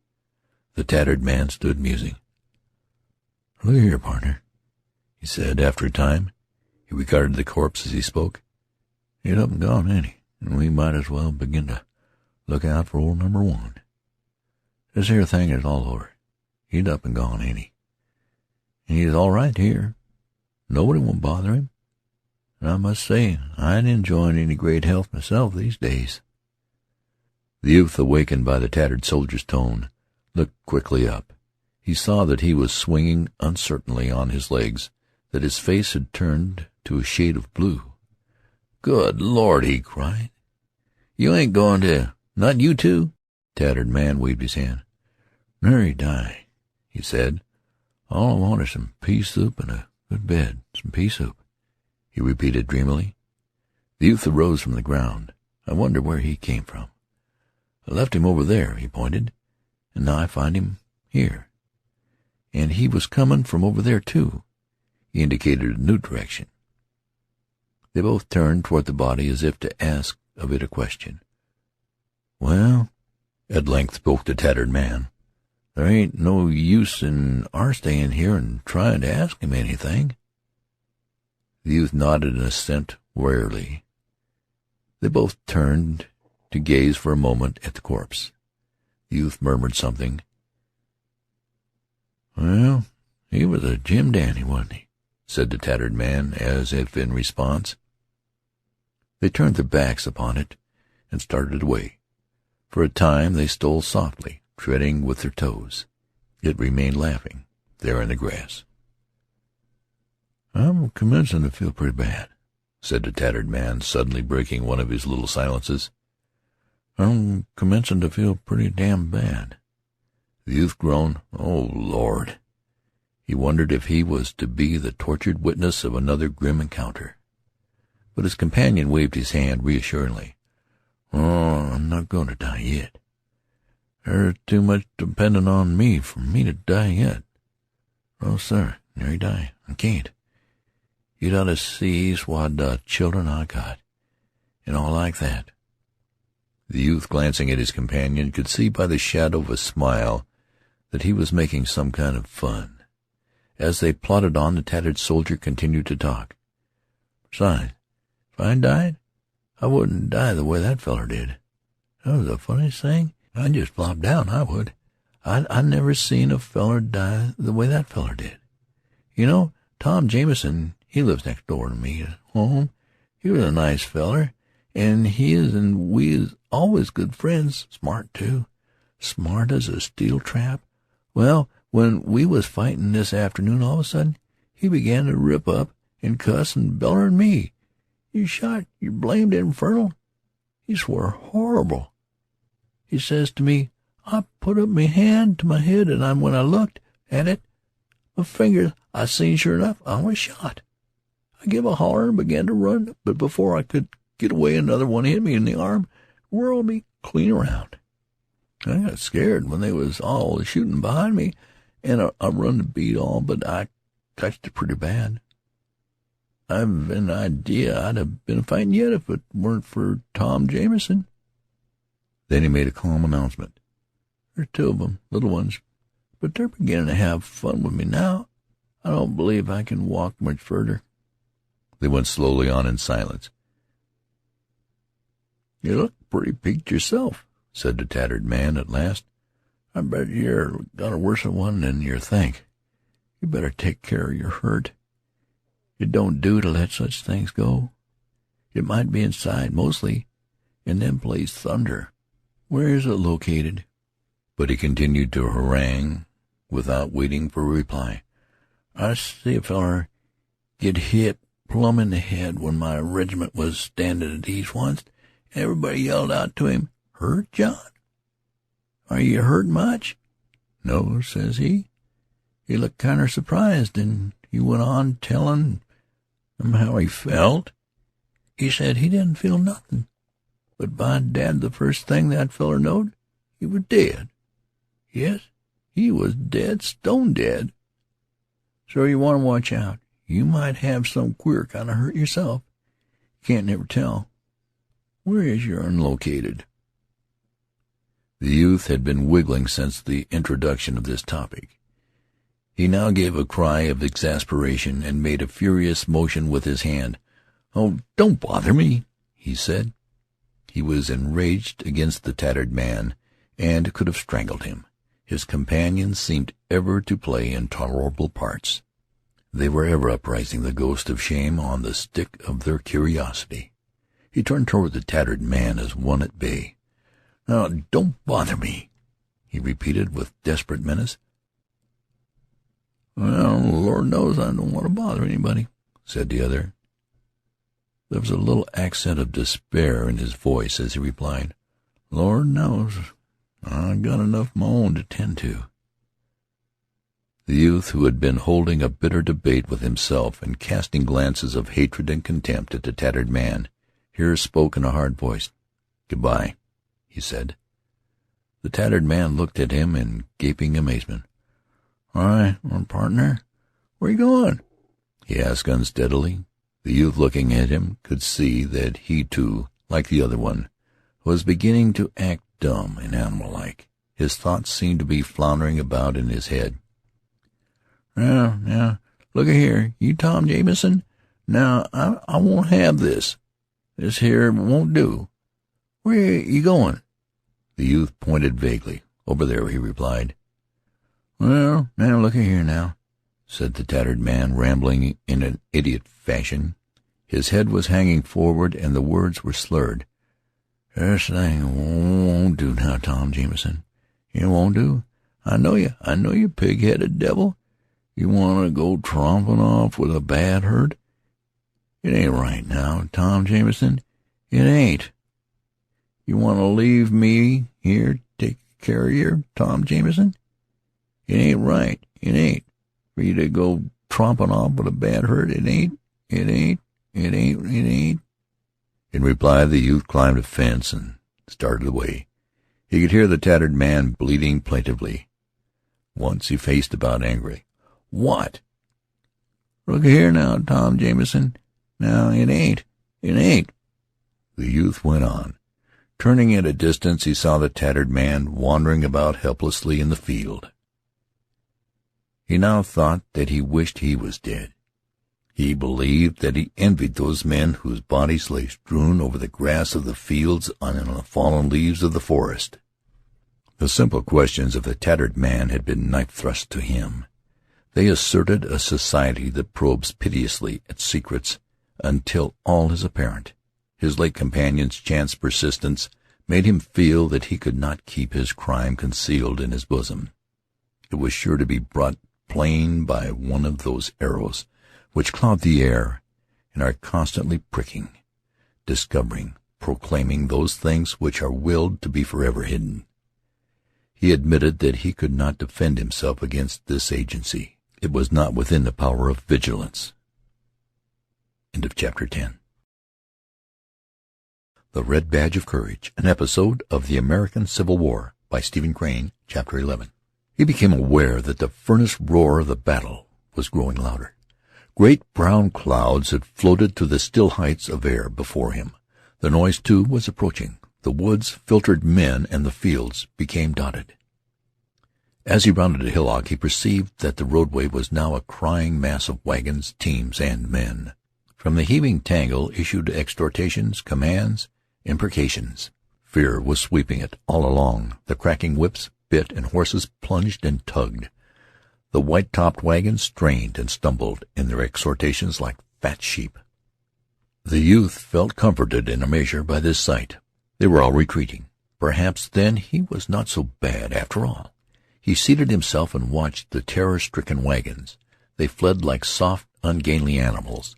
The tattered man stood musing. "Look here, partner," he said after a time. He regarded the corpse as he spoke. "He's up and gone, ain't he? And we might as well begin to look out for old number one. This here thing is all over. He's up and gone, ain't he? And he's all right here. Nobody won't bother him. And I must say, I ain't enjoying any great health myself these days." The youth, awakened by the tattered soldier's tone, looked quickly up. He saw that he was swinging uncertainly on his legs, that his face had turned to a shade of blue. "Good Lord!" he cried. "You ain't going to... not you too?" The tattered man waved his hand. "Nary die," he said. "All I want is some pea soup and a good bed. Some pea soup," he repeated dreamily. The youth arose from the ground. "I wonder where he came from. I left him over there," he pointed, "and now I find him here. And he was coming from over there, too." He indicated a new direction. They both turned toward the body as if to ask of it a question. "Well," at length spoke the tattered man, "there ain't no use in our staying here and trying to ask him anything." The youth nodded in assent wearily. They both turned to gaze for a moment at the corpse. The youth murmured something. "Well, he was a Jim Dandy, wasn't he?" said the tattered man, as if in response. They turned their backs upon it and started away. For a time they stole softly, treading with their toes. It remained laughing there in the grass. "I'm commencing to feel pretty bad," said the tattered man, suddenly breaking one of his little silences. "I'm commencing to feel pretty damn bad." The youth groaned. "Oh, Lord!" He wondered if he was to be the tortured witness of another grim encounter. But his companion waved his hand reassuringly. "Oh, I'm not going to die yet. There's too much depending on me for me to die yet. No, sir, nary die. I can't. You'd ought to see what children I got, and all like that." The youth, glancing at his companion, could see by the shadow of a smile that he was making some kind of fun. As they plodded on, the tattered soldier continued to talk. "Besides, if I died, I wouldn't die the way that feller did. That was the funniest thing. I'd just flop down, I would. I never seen a feller die the way that feller did. You know, Tom Jameson, he lives next door to me at home. He was a nice feller, and he is and we is always good friends. Smart, too. Smart as a steel trap. Well, when we was fighting this afternoon, all of a sudden, he began to rip up and cuss and beller at me. You shot your blamed infernal. He swore horrible. He says to me, I put up me hand to my head, and when I looked at it, my fingers, I seen sure enough I was shot. I give a holler and began to run, but before I could get away, another one hit me in the arm, whirled me clean around. I got scared when they was all shooting behind me, and I run to beat all, but I touched it pretty bad. I've an idea I'd have been fighting yet if it weren't for Tom Jamison." Then he made a calm announcement. "There's 2 of 'em, little ones, but they're beginning to have fun with me now. I don't believe I can walk much further." They went slowly on in silence. "You look pretty peaked yourself," said the tattered man at last. "I bet you're got a worse one than you think. You better take care of your hurt. It don't do to let such things go. It might be inside, mostly, and them plays thunder. Where is it located?" But he continued to harangue without waiting for a reply. "I see a feller get hit plumb in the head when my regiment was standing at ease once. Everybody yelled out to him, 'Hurt, John? Are you hurt much?' 'No,' says he. He looked kinder surprised, and he went on telling them how he felt. He said he didn't feel nothing, but by dad, the first thing that feller knowed, he was dead. Yes, he was dead, stone dead. So you want to watch out. You might have some queer kind of hurt yourself. You can't never tell. Where is your unlocated?" The youth had been wiggling since the introduction of this topic. He now gave a cry of exasperation and made a furious motion with his hand. "Oh, don't bother me," he said. He was enraged against the tattered man, and could have strangled him. His companions seemed ever to play intolerable parts. They were ever uprising the ghost of shame on the stick of their curiosity. He turned toward the tattered man as one at bay. "Now, don't bother me," he repeated with desperate menace. "Well, Lord knows I don't want to bother anybody," said the other. There was a little accent of despair in his voice as he replied, "Lord knows. I got enough of my own to tend to." The youth, who had been holding a bitter debate with himself and casting glances of hatred and contempt at the tattered man, here spoke in a hard voice. "Goodbye," he said. The tattered man looked at him in gaping amazement. "All right, partner. Where you going?" he asked unsteadily. The youth, looking at him, could see that he, too, like the other one, was beginning to act dumb and animal-like. His thoughts seemed to be floundering about in his head. Now, look-a-here, you Tom Jamison. Now, I won't have this. This here won't do. Where you going?" The youth pointed vaguely. "Over there," he replied. "Well, now, look-a-here now," said the tattered man, rambling in an idiot fashion. His head was hanging forward, and the words were slurred. "This thing won't do now, Tom Jamison. It won't do. I know you pig-headed devil. You want to go tromping off with a bad hurt. It ain't right now, Tom Jamison. It ain't. You want to leave me here to take care of you, Tom Jamison? It ain't right. It ain't. For you to go tromping off with a bad hurt. It ain't. It ain't. It ain't. It ain't." In reply, the youth climbed a fence and started away. He could hear the tattered man bleating plaintively. Once he faced about angrily. "What?" "Look here now, Tom Jamison. Now, it ain't. It ain't." The youth went on. Turning at a distance, he saw the tattered man wandering about helplessly in the field. He now thought that he wished he was dead. He believed that he envied those men whose bodies lay strewn over the grass of the fields and on the fallen leaves of the forest. The simple questions of the tattered man had been knife-thrusts to him. They asserted a society that probes pitilessly at secrets until all is apparent. His late companion's chance persistence made him feel that he could not keep his crime concealed in his bosom. It was sure to be brought plain by one of those arrows which cloud the air and are constantly pricking, discovering, proclaiming those things which are willed to be forever hidden. He admitted that he could not defend himself against this agency. It was not within the power of vigilance. End of chapter 10. The Red Badge of Courage, an episode of the American Civil War by Stephen Crane, chapter 11. He became aware that the furnace roar of the battle was growing louder. Great brown clouds had floated to the still heights of air before him. The noise, too, was approaching. The woods filtered men, and the fields became dotted. As he rounded a hillock, he perceived that the roadway was now a crying mass of wagons, teams, and men. From the heaving tangle issued exhortations, commands, imprecations. Fear was sweeping it all along. The cracking whips bit, and horses plunged and tugged. The white-topped wagons strained and stumbled in their exhortations like fat sheep. The youth felt comforted in a measure by this sight. They were all retreating. Perhaps, then, he was not so bad after all. He seated himself and watched the terror-stricken wagons. They fled like soft, ungainly animals.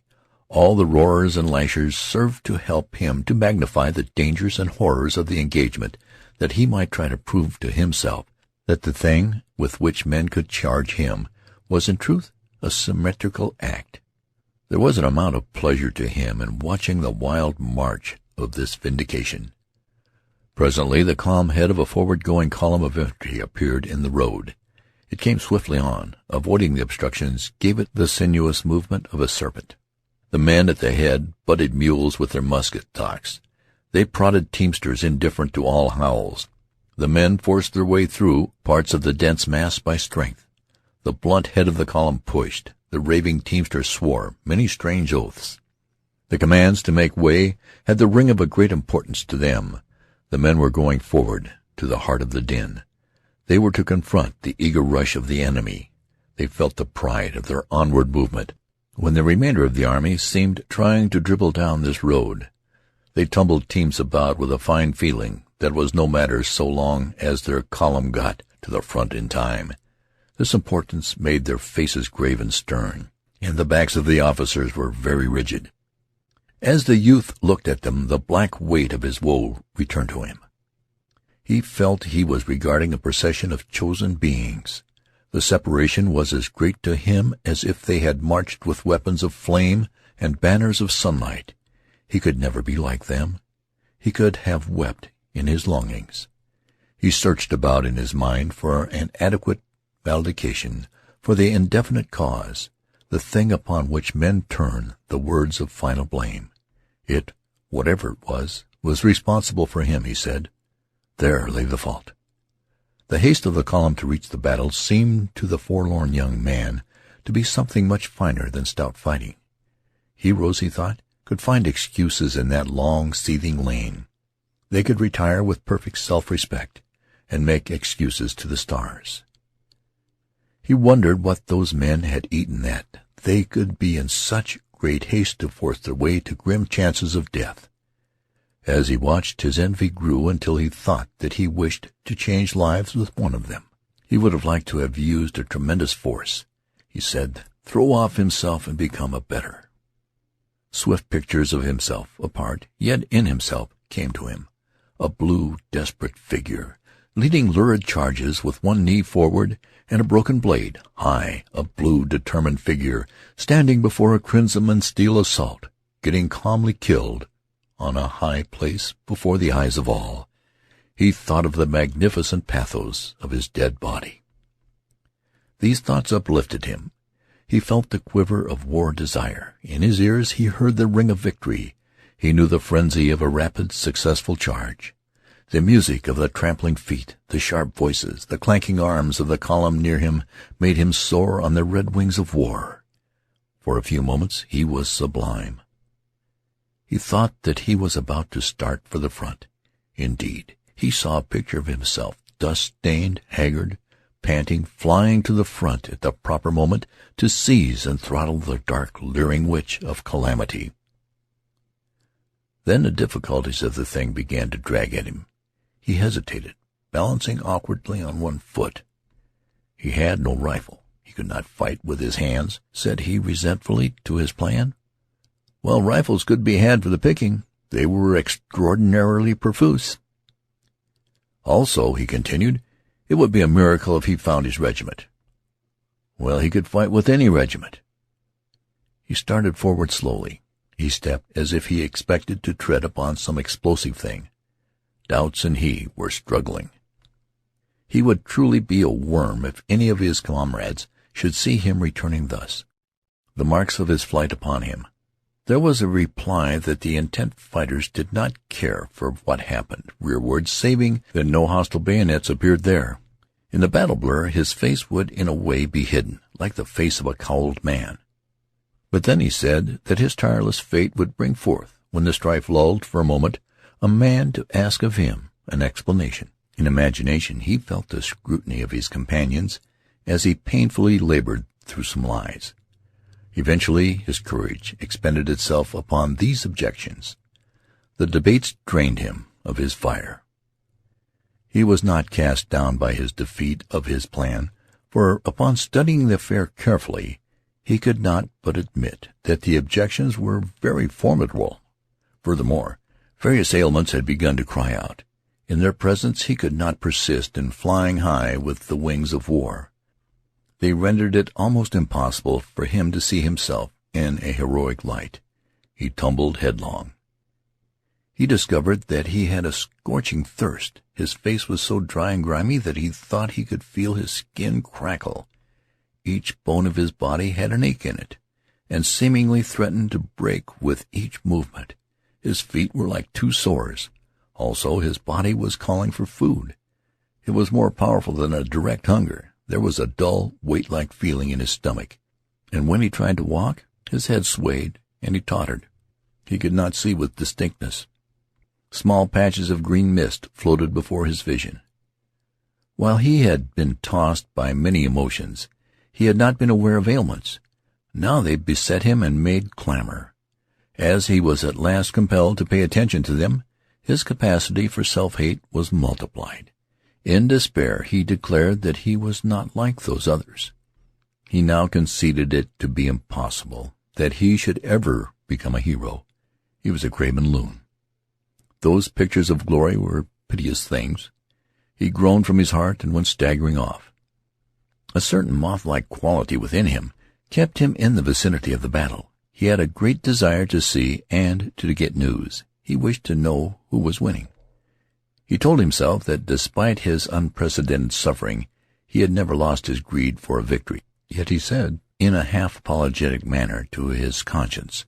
All the roarers and lashers served to help him to magnify the dangers and horrors of the engagement, that he might try to prove to himself that the thing with which men could charge him was in truth a symmetrical act. There was an amount of pleasure to him in watching the wild march of this vindication. Presently the calm head of a forward-going column of infantry appeared in the road. It came swiftly on, avoiding the obstructions, gave it the sinuous movement of a serpent. The men at the head butted mules with their musket-stocks. They prodded teamsters indifferent to all howls. The men forced their way through parts of the dense mass by strength. The blunt head of the column pushed. The raving teamsters swore many strange oaths. The commands to make way had the ring of a great importance to them. The men were going forward to the heart of the din. They were to confront the eager rush of the enemy. They felt the pride of their onward movement. When the remainder of the army seemed trying to dribble down this road, they tumbled teams about with a fine feeling that was no matter so long as their column got to the front in time. This importance made their faces grave and stern, and the backs of the officers were very rigid. As the youth looked at them, the black weight of his woe returned to him. He felt he was regarding a procession of chosen beings. The separation was as great to him as if they had marched with weapons of flame and banners of sunlight. He could never be like them. He could have wept in his longings. He searched about in his mind for an adequate valediction for the indefinite cause, the thing upon which men turn the words of final blame. It, whatever it was responsible for him, he said. There lay the fault. The haste of the column to reach the battle seemed to the forlorn young man to be something much finer than stout fighting. Heroes, he thought, could find excuses in that long, seething lane. They could retire with perfect self-respect and make excuses to the stars. He wondered what those men had eaten that they could be in such great haste to force their way to grim chances of death. As he watched, his envy grew until he thought that he wished to change lives with one of them. He would have liked to have used a tremendous force, he said, throw off himself and become a better. Swift pictures of himself, apart, yet in himself, came to him. A blue, desperate figure, leading lurid charges with one knee forward and a broken blade. High, a blue, determined figure, standing before a crimson and steel assault, getting calmly killed on a high place before the eyes of all. He thought of the magnificent pathos of his dead body. These thoughts uplifted him. He felt the quiver of war desire. In his ears he heard the ring of victory. He knew the frenzy of a rapid, successful charge. The music of the trampling feet, the sharp voices, the clanking arms of the column near him made him soar on the red wings of war. For a few moments he was sublime. He thought that he was about to start for the front. Indeed, he saw a picture of himself, dust-stained, haggard, panting, flying to the front at the proper moment to seize and throttle the dark, leering witch of calamity. Then the difficulties of the thing began to drag at him. He hesitated, balancing awkwardly on one foot. He had no rifle. He could not fight with his hands, said he resentfully to his plan. Well, rifles could be had for the picking. They were extraordinarily profuse. Also, he continued, it would be a miracle if he found his regiment. Well, he could fight with any regiment. He started forward slowly. He stepped as if he expected to tread upon some explosive thing. Doubts and he were struggling. He would truly be a worm if any of his comrades should see him returning thus. the marks of his flight upon him. There was a reply that the intent fighters did not care for what happened rearward, saving that no hostile bayonets appeared there. In the battle blur his face would in a way be hidden, like the face of a cowled man. But then he said that his tireless fate would bring forth, when the strife lulled for a moment, a man to ask of him an explanation. In imagination he felt the scrutiny of his companions as he painfully labored through some lies. Eventually his courage expended itself upon these objections. The debates drained him of his fire. He was not cast down by his defeat of his plan, for upon studying the affair carefully he could not but admit that the objections were very formidable. Furthermore, various ailments had begun to cry out. In their presence he could not persist in flying high with the wings of war. They rendered it almost impossible for him to see himself in a heroic light. He tumbled headlong. He discovered that he had a scorching thirst. His face was so dry and grimy that he thought he could feel his skin crackle. Each bone of his body had an ache in it, and seemingly threatened to break with each movement. His feet were like two sores. Also, his body was calling for food. It was more powerful than a direct hunger. There was a dull, weight-like feeling in his stomach, and when he tried to walk, his head swayed, and he tottered. He could not see with distinctness. Small patches of green mist floated before his vision. While he had been tossed by many emotions, he had not been aware of ailments. Now they beset him and made clamor. As he was at last compelled to pay attention to them, his capacity for self-hate was multiplied. In despair he declared that he was not like those others. He now conceded it to be impossible that he should ever become a hero. He was a craven loon. Those pictures of glory were piteous things. He groaned from his heart and went staggering off. A certain moth-like quality within him kept him in the vicinity of the battle. He had a great desire to see and to get news. He wished to know who was winning. He told himself that despite his unprecedented suffering, he had never lost his greed for a victory. Yet he said, in a half-apologetic manner to his conscience,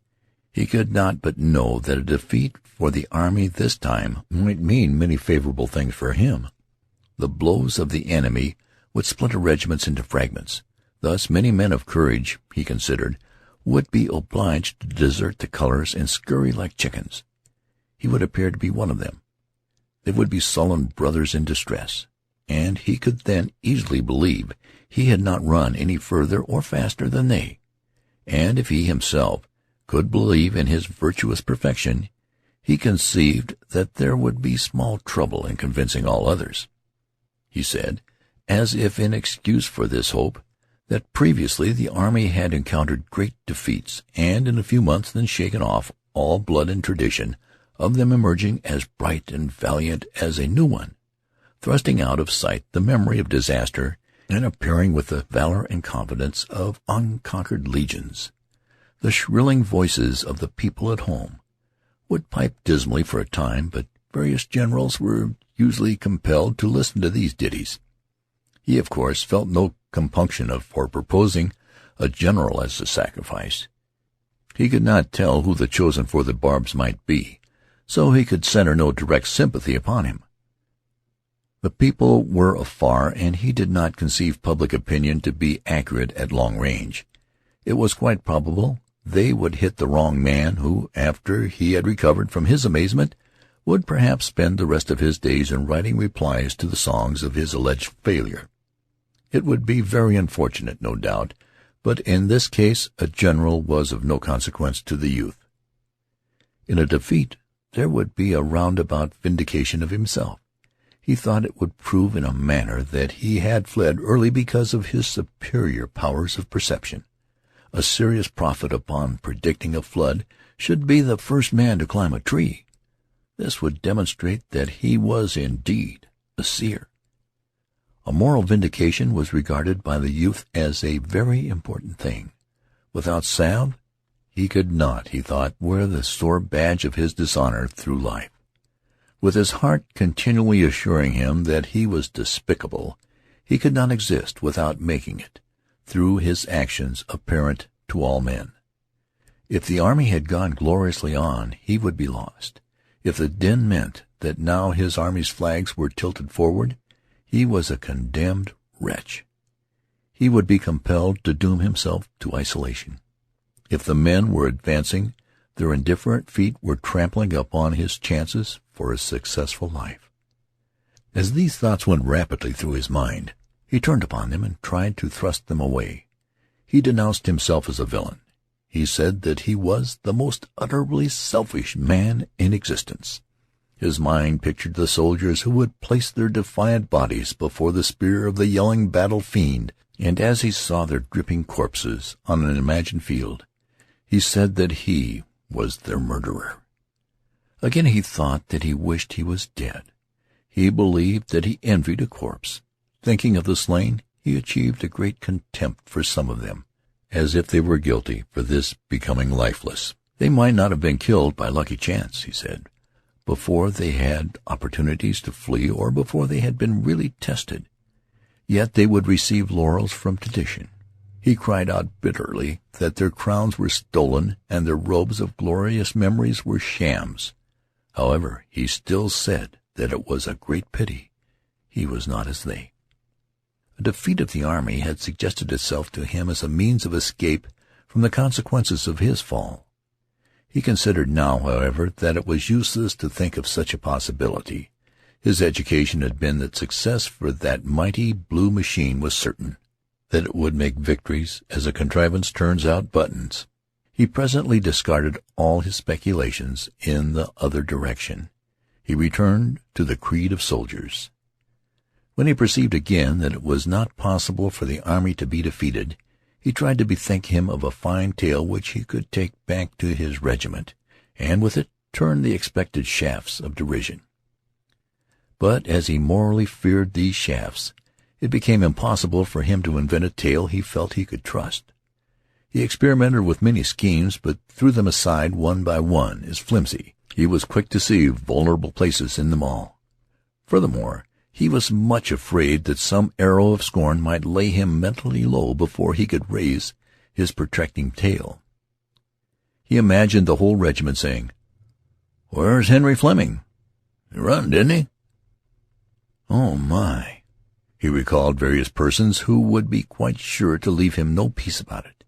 he could not but know that a defeat for the army this time might mean many favorable things for him. The blows of the enemy would splinter regiments into fragments. Thus many men of courage, he considered, would be obliged to desert the colors and scurry like chickens. He would appear to be one of them. They would be sullen brothers in distress, and he could then easily believe he had not run any further or faster than they. And if he himself could believe in his virtuous perfection, he conceived that there would be small trouble in convincing all others. He said, as if in excuse for this hope, that previously the army had encountered great defeats, and in a few months then shaken off all blood and tradition of them, emerging as bright and valiant as a new one, thrusting out of sight the memory of disaster and appearing with the valor and confidence of unconquered legions. The shrilling voices of the people at home would pipe dismally for a time, but various generals were usually compelled to listen to these ditties. He, of course, felt no compunction for proposing a general as a sacrifice. He could not tell who the chosen for the barbs might be, so he could center no direct sympathy upon him. The people were afar, and he did not conceive public opinion to be accurate at long range. It was quite probable they would hit the wrong man, who, after he had recovered from his amazement, would perhaps spend the rest of his days in writing replies to the songs of his alleged failure. It would be very unfortunate, no doubt, but in this case a general was of no consequence to the youth. In a defeat there would be a roundabout vindication of himself. He thought it would prove in a manner that he had fled early because of his superior powers of perception. A serious prophet upon predicting a flood should be the first man to climb a tree. This would demonstrate that he was indeed a seer. A moral vindication was regarded by the youth as a very important thing. Without salve, he could not, he thought, wear the sore badge of his dishonor through life. With his heart continually assuring him that he was despicable, he could not exist without making it, through his actions, apparent to all men. If the army had gone gloriously on, he would be lost. If the din meant that now his army's flags were tilted forward, he was a condemned wretch. He would be compelled to doom himself to isolation. If the men were advancing, their indifferent feet were trampling upon his chances for a successful life. As these thoughts went rapidly through his mind, he turned upon them and tried to thrust them away. He denounced himself as a villain. He said that he was the most utterly selfish man in existence. His mind pictured the soldiers who would place their defiant bodies before the spear of the yelling battle fiend, and as he saw their dripping corpses on an imagined field, he said that he was their murderer. Again he thought that he wished he was dead. He believed that he envied a corpse. Thinking of the slain, he achieved a great contempt for some of them, as if they were guilty for this becoming lifeless. They might not have been killed by lucky chance, he said, before they had opportunities to flee or before they had been really tested. Yet they would receive laurels from tradition. He cried out bitterly that their crowns were stolen and their robes of glorious memories were shams. However, he still said that it was a great pity he was not as they. A defeat of the army had suggested itself to him as a means of escape from the consequences of his fall. He considered now, however, that it was useless to think of such a possibility. His education had been that success for that mighty blue machine was certain, that it would make victories as a contrivance turns out buttons. He presently discarded all his speculations in the other direction. He returned to the creed of soldiers. When he perceived again that it was not possible for the army to be defeated, he tried to bethink him of a fine tale which he could take back to his regiment, and with it turn the expected shafts of derision. But as he morally feared these shafts, it became impossible for him to invent a tale he felt he could trust. He experimented with many schemes, but threw them aside one by one as flimsy. He was quick to see vulnerable places in them all. Furthermore, he was much afraid that some arrow of scorn might lay him mentally low before he could raise his protecting tale. He imagined the whole regiment saying, "Where's Henry Fleming? He run, didn't he?" Oh, my! He recalled various persons who would be quite sure to leave him no peace about it.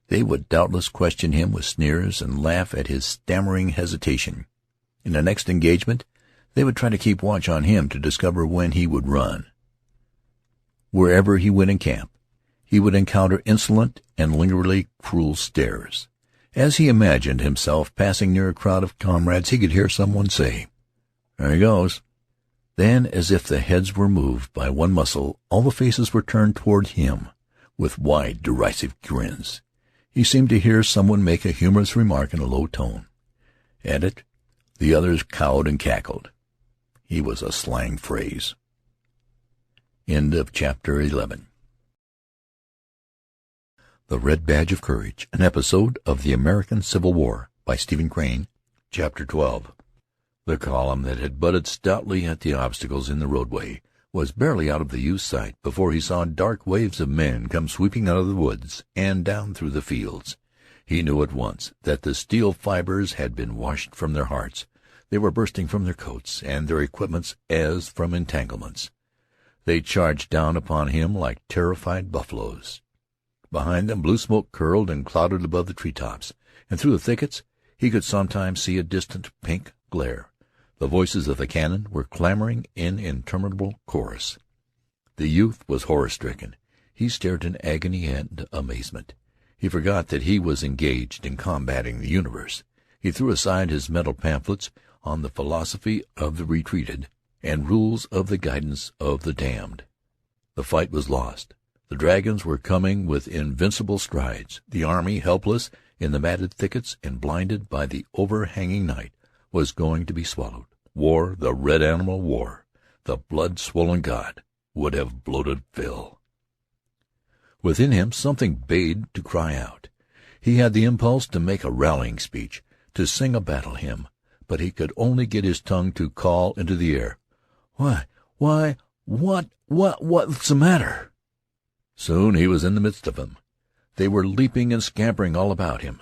They would doubtless question him with sneers and laugh at his stammering hesitation. In the next engagement, they would try to keep watch on him to discover when he would run. Wherever he went in camp, he would encounter insolent and lingeringly cruel stares. As he imagined himself passing near a crowd of comrades, he could hear someone say, "There he goes." Then, as if the heads were moved by one muscle, all the faces were turned toward him with wide, derisive grins. He seemed to hear someone make a humorous remark in a low tone. At it, the others cowed and cackled. He was a slang phrase. End of Chapter 11. The Red Badge of Courage, an episode of the American Civil War by Stephen Crane. Chapter 12. The column that had butted stoutly at the obstacles in the roadway was barely out of the youth's sight before he saw dark waves of men come sweeping out of the woods and down through the fields. He knew at once that the steel fibers had been washed from their hearts. They were bursting from their coats and their equipments as from entanglements. They charged down upon him like terrified buffaloes. Behind them blue smoke curled and clouded above the tree-tops, and through the thickets he could sometimes see a distant pink glare. The voices of the cannon were clamoring in interminable chorus. The youth was horror-stricken. He stared in agony and amazement. He forgot that he was engaged in combating the universe. He threw aside his mental pamphlets on the philosophy of the retreated and rules of the guidance of the damned. The fight was lost. The dragons were coming with invincible strides. The army, helpless in the matted thickets and blinded by the overhanging night, was going to be swallowed. War, the red animal war, the blood-swollen god, would have bloated Phil. Within him something bade to cry out. He had the impulse to make a rallying speech, to sing a battle hymn, but he could only get his tongue to call into the air, what's the matter?" Soon he was in the midst of them. They were leaping and scampering all about him.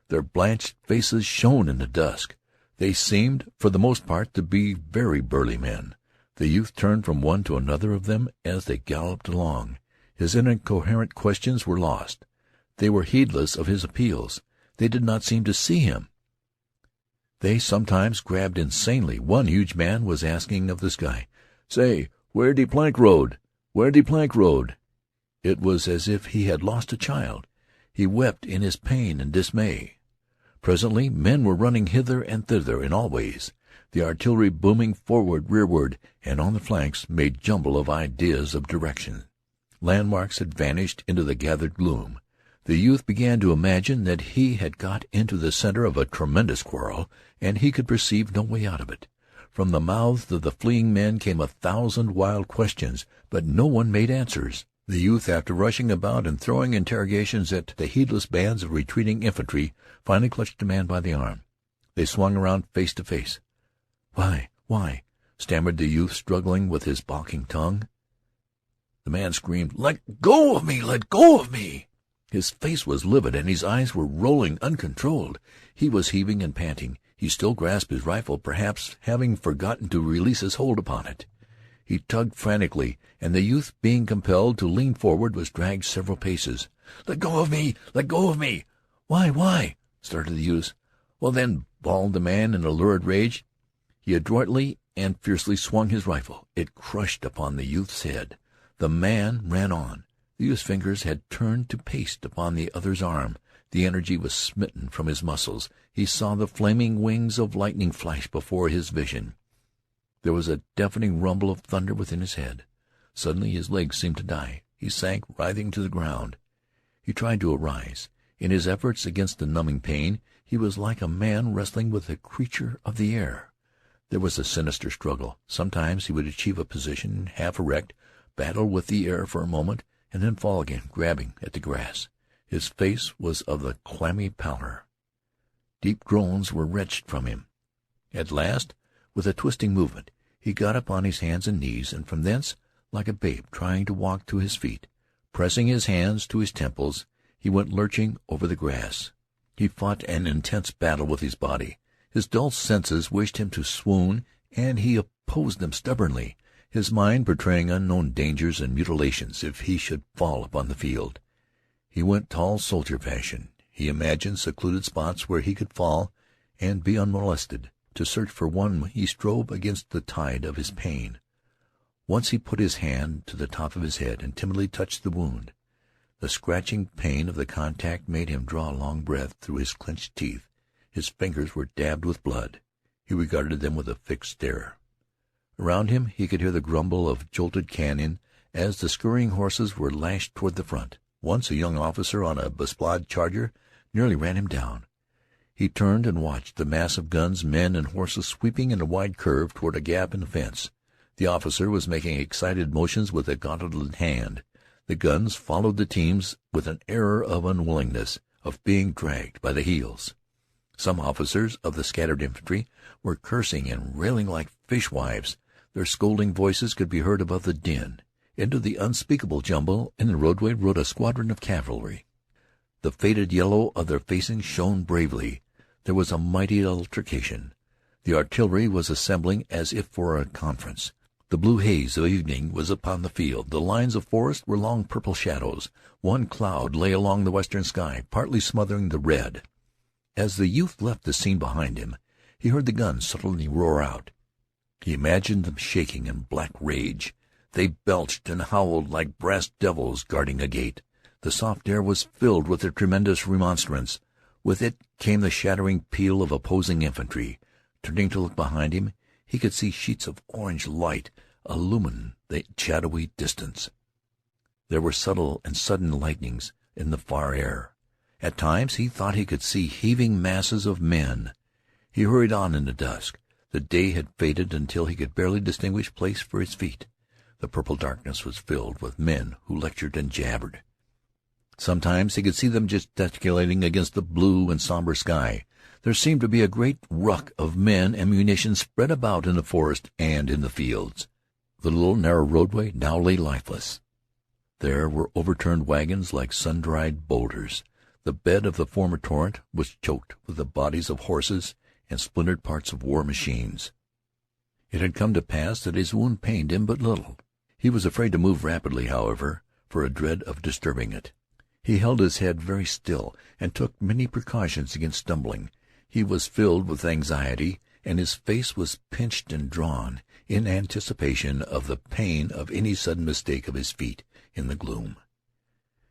Their blanched faces shone in the dusk. They seemed, for the most part, to be very burly men. The youth turned from one to another of them as they galloped along. His incoherent questions were lost. They were heedless of his appeals. They did not seem to see him. They sometimes grabbed insanely. One huge man was asking of the sky, "Say, where de plank road? Where de plank road?" It was as if he had lost a child. He wept in his pain and dismay. Presently men were running hither and thither in all ways. The artillery booming forward, rearward, and on the flanks made jumble of ideas of direction. Landmarks had vanished into the gathered gloom. The youth began to imagine that he had got into the center of a tremendous quarrel, and he could perceive no way out of it. From the mouths of the fleeing men came 1,000 wild questions, but no one made answers. The youth, after rushing about and throwing interrogations at the heedless bands of retreating infantry, finally clutched a man by the arm. They swung around face to face. Why?" stammered the youth, struggling with his balking tongue. The man screamed, "Let go of me! Let go of me!" His face was livid, and his eyes were rolling uncontrolled. He was heaving and panting. He still grasped his rifle, perhaps having forgotten to release his hold upon it. He tugged frantically, and the youth, being compelled to lean forward, was dragged several paces. "Let go of me! Let go of me!" Why?" started the youth. "Well, then," bawled the man in a lurid rage. He adroitly and fiercely swung his rifle. It crushed upon the youth's head. The man ran on. The youth's fingers had turned to paste upon the other's arm. The energy was smitten from his muscles. He saw the flaming wings of lightning flash before his vision. There was a deafening rumble of thunder within his head. Suddenly his legs seemed to die. He sank writhing to the ground. He tried to arise. In his efforts against the numbing pain, he was like a man wrestling with a creature of the air. There was a sinister struggle. Sometimes he would achieve a position, half erect, battle with the air for a moment, and then fall again, grabbing at the grass. His face was of the clammy pallor. Deep groans were wrenched from him. At last, with a twisting movement, he got up on his hands and knees, and from thence, like a babe trying to walk to his feet, pressing his hands to his temples, he went lurching over the grass. He fought an intense battle with his body. His dull senses wished him to swoon, and he opposed them stubbornly, his mind portraying unknown dangers and mutilations if he should fall upon the field. He went tall soldier fashion. He imagined secluded spots where he could fall and be unmolested. To search for one he strove against the tide of his pain. Once he put his hand to the top of his head and timidly touched the wound. The scratching pain of the contact made him draw a long breath through his clenched teeth. His fingers were dabbed with blood. He regarded them with a fixed stare. Around him he could hear the grumble of jolted cannon as the scurrying horses were lashed toward the front. Once a young officer on a besplod charger nearly ran him down. He turned and watched the mass of guns, men, and horses sweeping in a wide curve toward a gap in the fence. The officer was making excited motions with a gauntleted hand. The guns followed the teams with an air of unwillingness, of being dragged by the heels. Some officers of the scattered infantry were cursing and railing like fishwives. Their scolding voices could be heard above the din. Into the unspeakable jumble in the roadway rode a squadron of cavalry. The faded yellow of their facings shone bravely. There was a mighty altercation. The artillery was assembling as if for a conference. The blue haze of evening was upon the field. The lines of forest were long purple shadows. One cloud lay along the western sky, partly smothering the red. As the youth left the scene behind him, he heard the guns suddenly roar out. He imagined them shaking in black rage. They belched and howled like brass devils guarding a gate. The soft air was filled with a tremendous remonstrance. With it came the shattering peal of opposing infantry. Turning to look behind him, he could see sheets of orange light illumine the shadowy distance. There were subtle and sudden lightnings in the far air. At times he thought he could see heaving masses of men. He hurried on in the dusk. The day had faded until he could barely distinguish place for his feet. The purple darkness was filled with men who lectured and jabbered. Sometimes he could see them gesticulating against the blue and somber sky. There seemed to be a great ruck of men and munitions spread about in the forest and in the fields. The little narrow roadway now lay lifeless. There were overturned wagons like sun-dried boulders. The bed of the former torrent was choked with the bodies of horses and splintered parts of war machines. It had come to pass that his wound pained him but little. He was afraid to move rapidly, however, for a dread of disturbing it. He held his head very still and took many precautions against stumbling. He was filled with anxiety, and his face was pinched and drawn in anticipation of the pain of any sudden mistake of his feet in the gloom.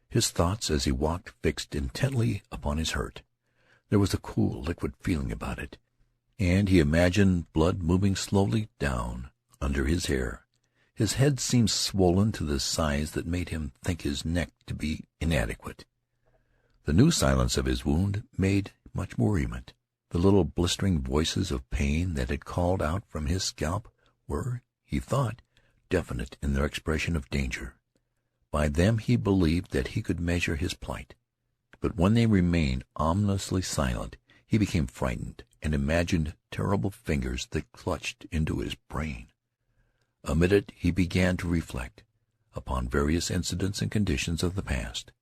His thoughts as he walked fixed intently upon his hurt. There was a cool, liquid feeling about it, and he imagined blood moving slowly down under his hair. His head seemed swollen to the size that made him think his neck to be inadequate. The new silence of his wound made much worriment. The little blistering voices of pain that had called out from his scalp were, he thought, definite in their expression of danger. By them he believed that he could measure his plight. But when they remained ominously silent, he became frightened and imagined terrible fingers that clutched into his brain. Amid it he began to reflect upon various incidents and conditions of the past.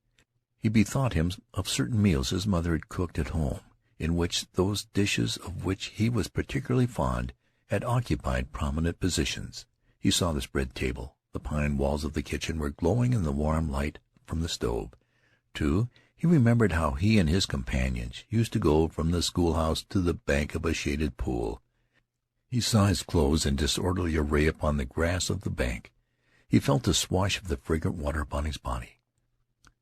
He bethought him of certain meals his mother had cooked at home, in which those dishes of which he was particularly fond had occupied prominent positions. He saw the spread table. The pine walls of the kitchen were glowing in the warm light from the stove. Too, he remembered how he and his companions used to go from the schoolhouse to the bank of a shaded pool. He saw his clothes in disorderly array upon the grass of the bank. He felt the swash of the fragrant water upon his body.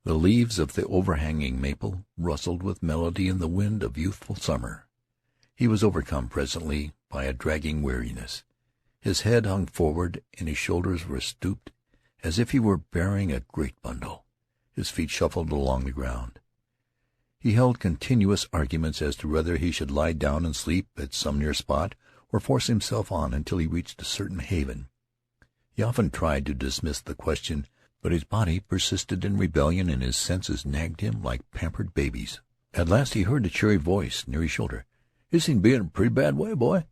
The leaves of the overhanging maple rustled with melody in the wind of youthful summer. He was overcome presently by a dragging weariness. His head hung forward, and his shoulders were stooped, as if he were bearing a great bundle. His feet shuffled along the ground. He held continuous arguments as to whether he should lie down and sleep at some near spot, or force himself on until he reached a certain haven. He often tried to dismiss the question, but his body persisted in rebellion, and his senses nagged him like pampered babies. At last he heard a cheery voice near his shoulder. "You seem to be in a pretty bad way, boy."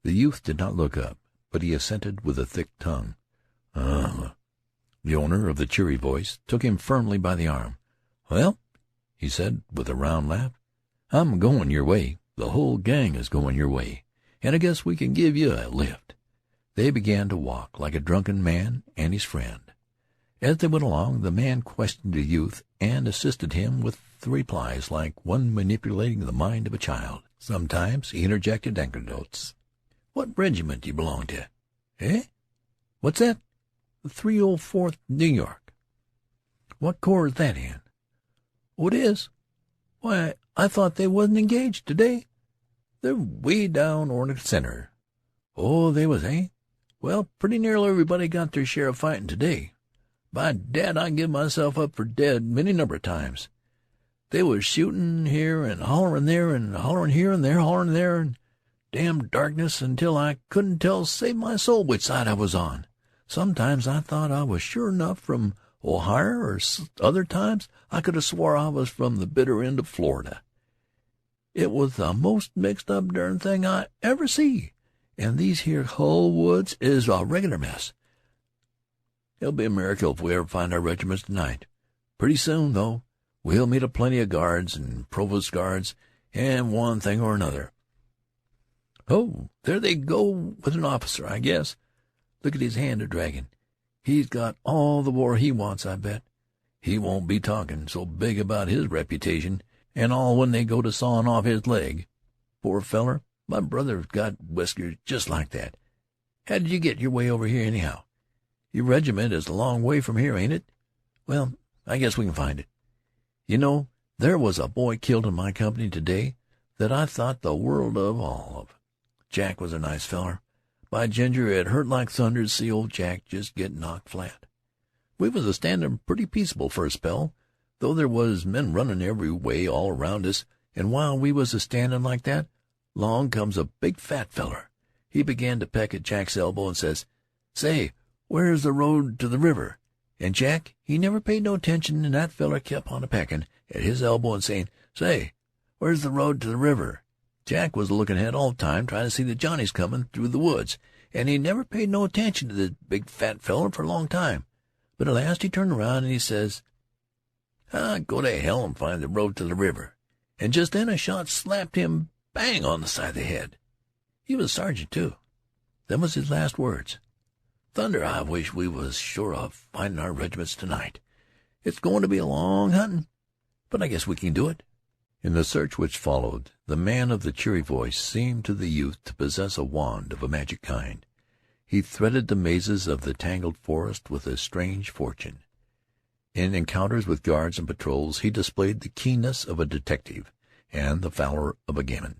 The youth did not look up, but he assented with a thick tongue. The owner of the cheery voice took him firmly by the arm. "Well," he said with a round laugh, "I'm going your way. The whole gang is going your way, and I guess we can give you a lift." They began to walk like a drunken man and his friend. As they went along, the man questioned the youth and assisted him with the replies like one manipulating the mind of a child. Sometimes he interjected anecdotes. "What regiment do you belong to?" "Eh? What's that?" "The 304th New York." "What corps is that in?" "Oh, it is? Why, I thought they wasn't engaged today." "They're way down on the center." "Oh, they was, eh? Well, pretty nearly everybody got their share of fighting today. By dad, I give myself up for dead many number of times. They was shooting here and hollering there and hollering here and there hollering there, and damn darkness until I couldn't tell save my soul which side I was on. Sometimes I thought I was sure enough from Ohio, or other times I could have swore I was from the bitter end of Florida. It was the most mixed-up darn thing I ever see, and these here Hull woods is a regular mess. It'll be a miracle if we ever find our regiments tonight. Pretty soon, though, we'll meet a plenty of guards and provost guards and one thing or another. Oh, there they go with an officer, I guess. Look at his hand a-dragging. He's got all the war he wants, I bet. He won't be talking so big about his reputation and all when they go to sawing off his leg. Poor feller, my brother's got whiskers just like that. How did you get your way over here, anyhow? Your regiment is a long way from here, ain't it? Well, I guess we can find it. You know, there was a boy killed in my company today that I thought the world of all of. Jack was a nice feller. By ginger, it hurt like thunder to see old Jack just get knocked flat. We was a-standing pretty peaceable for a spell, though there was men running every way all around us, and while we was a-standing like that, long comes a big fat feller. He began to peck at Jack's elbow and says, "Say, where's the road to the river?" And Jack, he never paid no attention, and that feller kept on a-pecking at his elbow and saying, "Say, where's the road to the river?" Jack was looking ahead all the time, trying to see the Johnnies coming through the woods, and he never paid no attention to the big fat feller for a long time. But at last he turned around and he says, go to hell and find the road to the river. And just then a shot slapped him bang on the side of the head. He was a sergeant, too. Them was his last words. Thunder, I wish we was sure of finding our regiments tonight. It's going to be a long hunting, but I guess we can do it." In the search which followed, the man of the cheery voice seemed to the youth to possess a wand of a magic kind. He threaded the mazes of the tangled forest with a strange fortune. In encounters with guards and patrols he displayed the keenness of a detective and the valor of a gamin.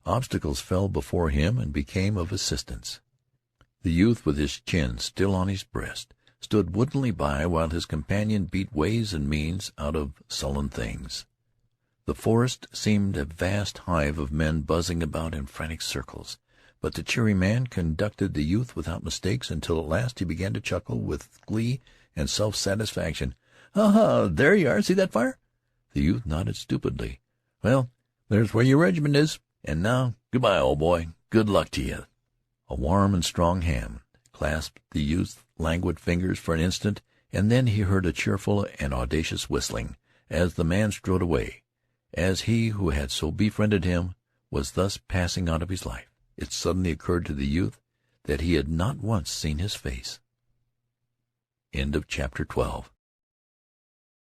Obstacles fell before him and became of assistance. The youth, with his chin still on his breast, stood woodenly by while his companion beat ways and means out of sullen things. The forest seemed a vast hive of men buzzing about in frantic circles, but the cheery man conducted the youth without mistakes until at last he began to chuckle with glee and self-satisfaction. "Ha! There you are! See that fire?" The youth nodded stupidly. "Well, there's where your regiment is. And now, good-bye, old boy. Good luck to you." A warm and strong hand clasped the youth's languid fingers for an instant, and then he heard a cheerful and audacious whistling as the man strode away. As he who had so befriended him was thus passing out of his life, it suddenly occurred to the youth that he had not once seen his face. End of chapter 12.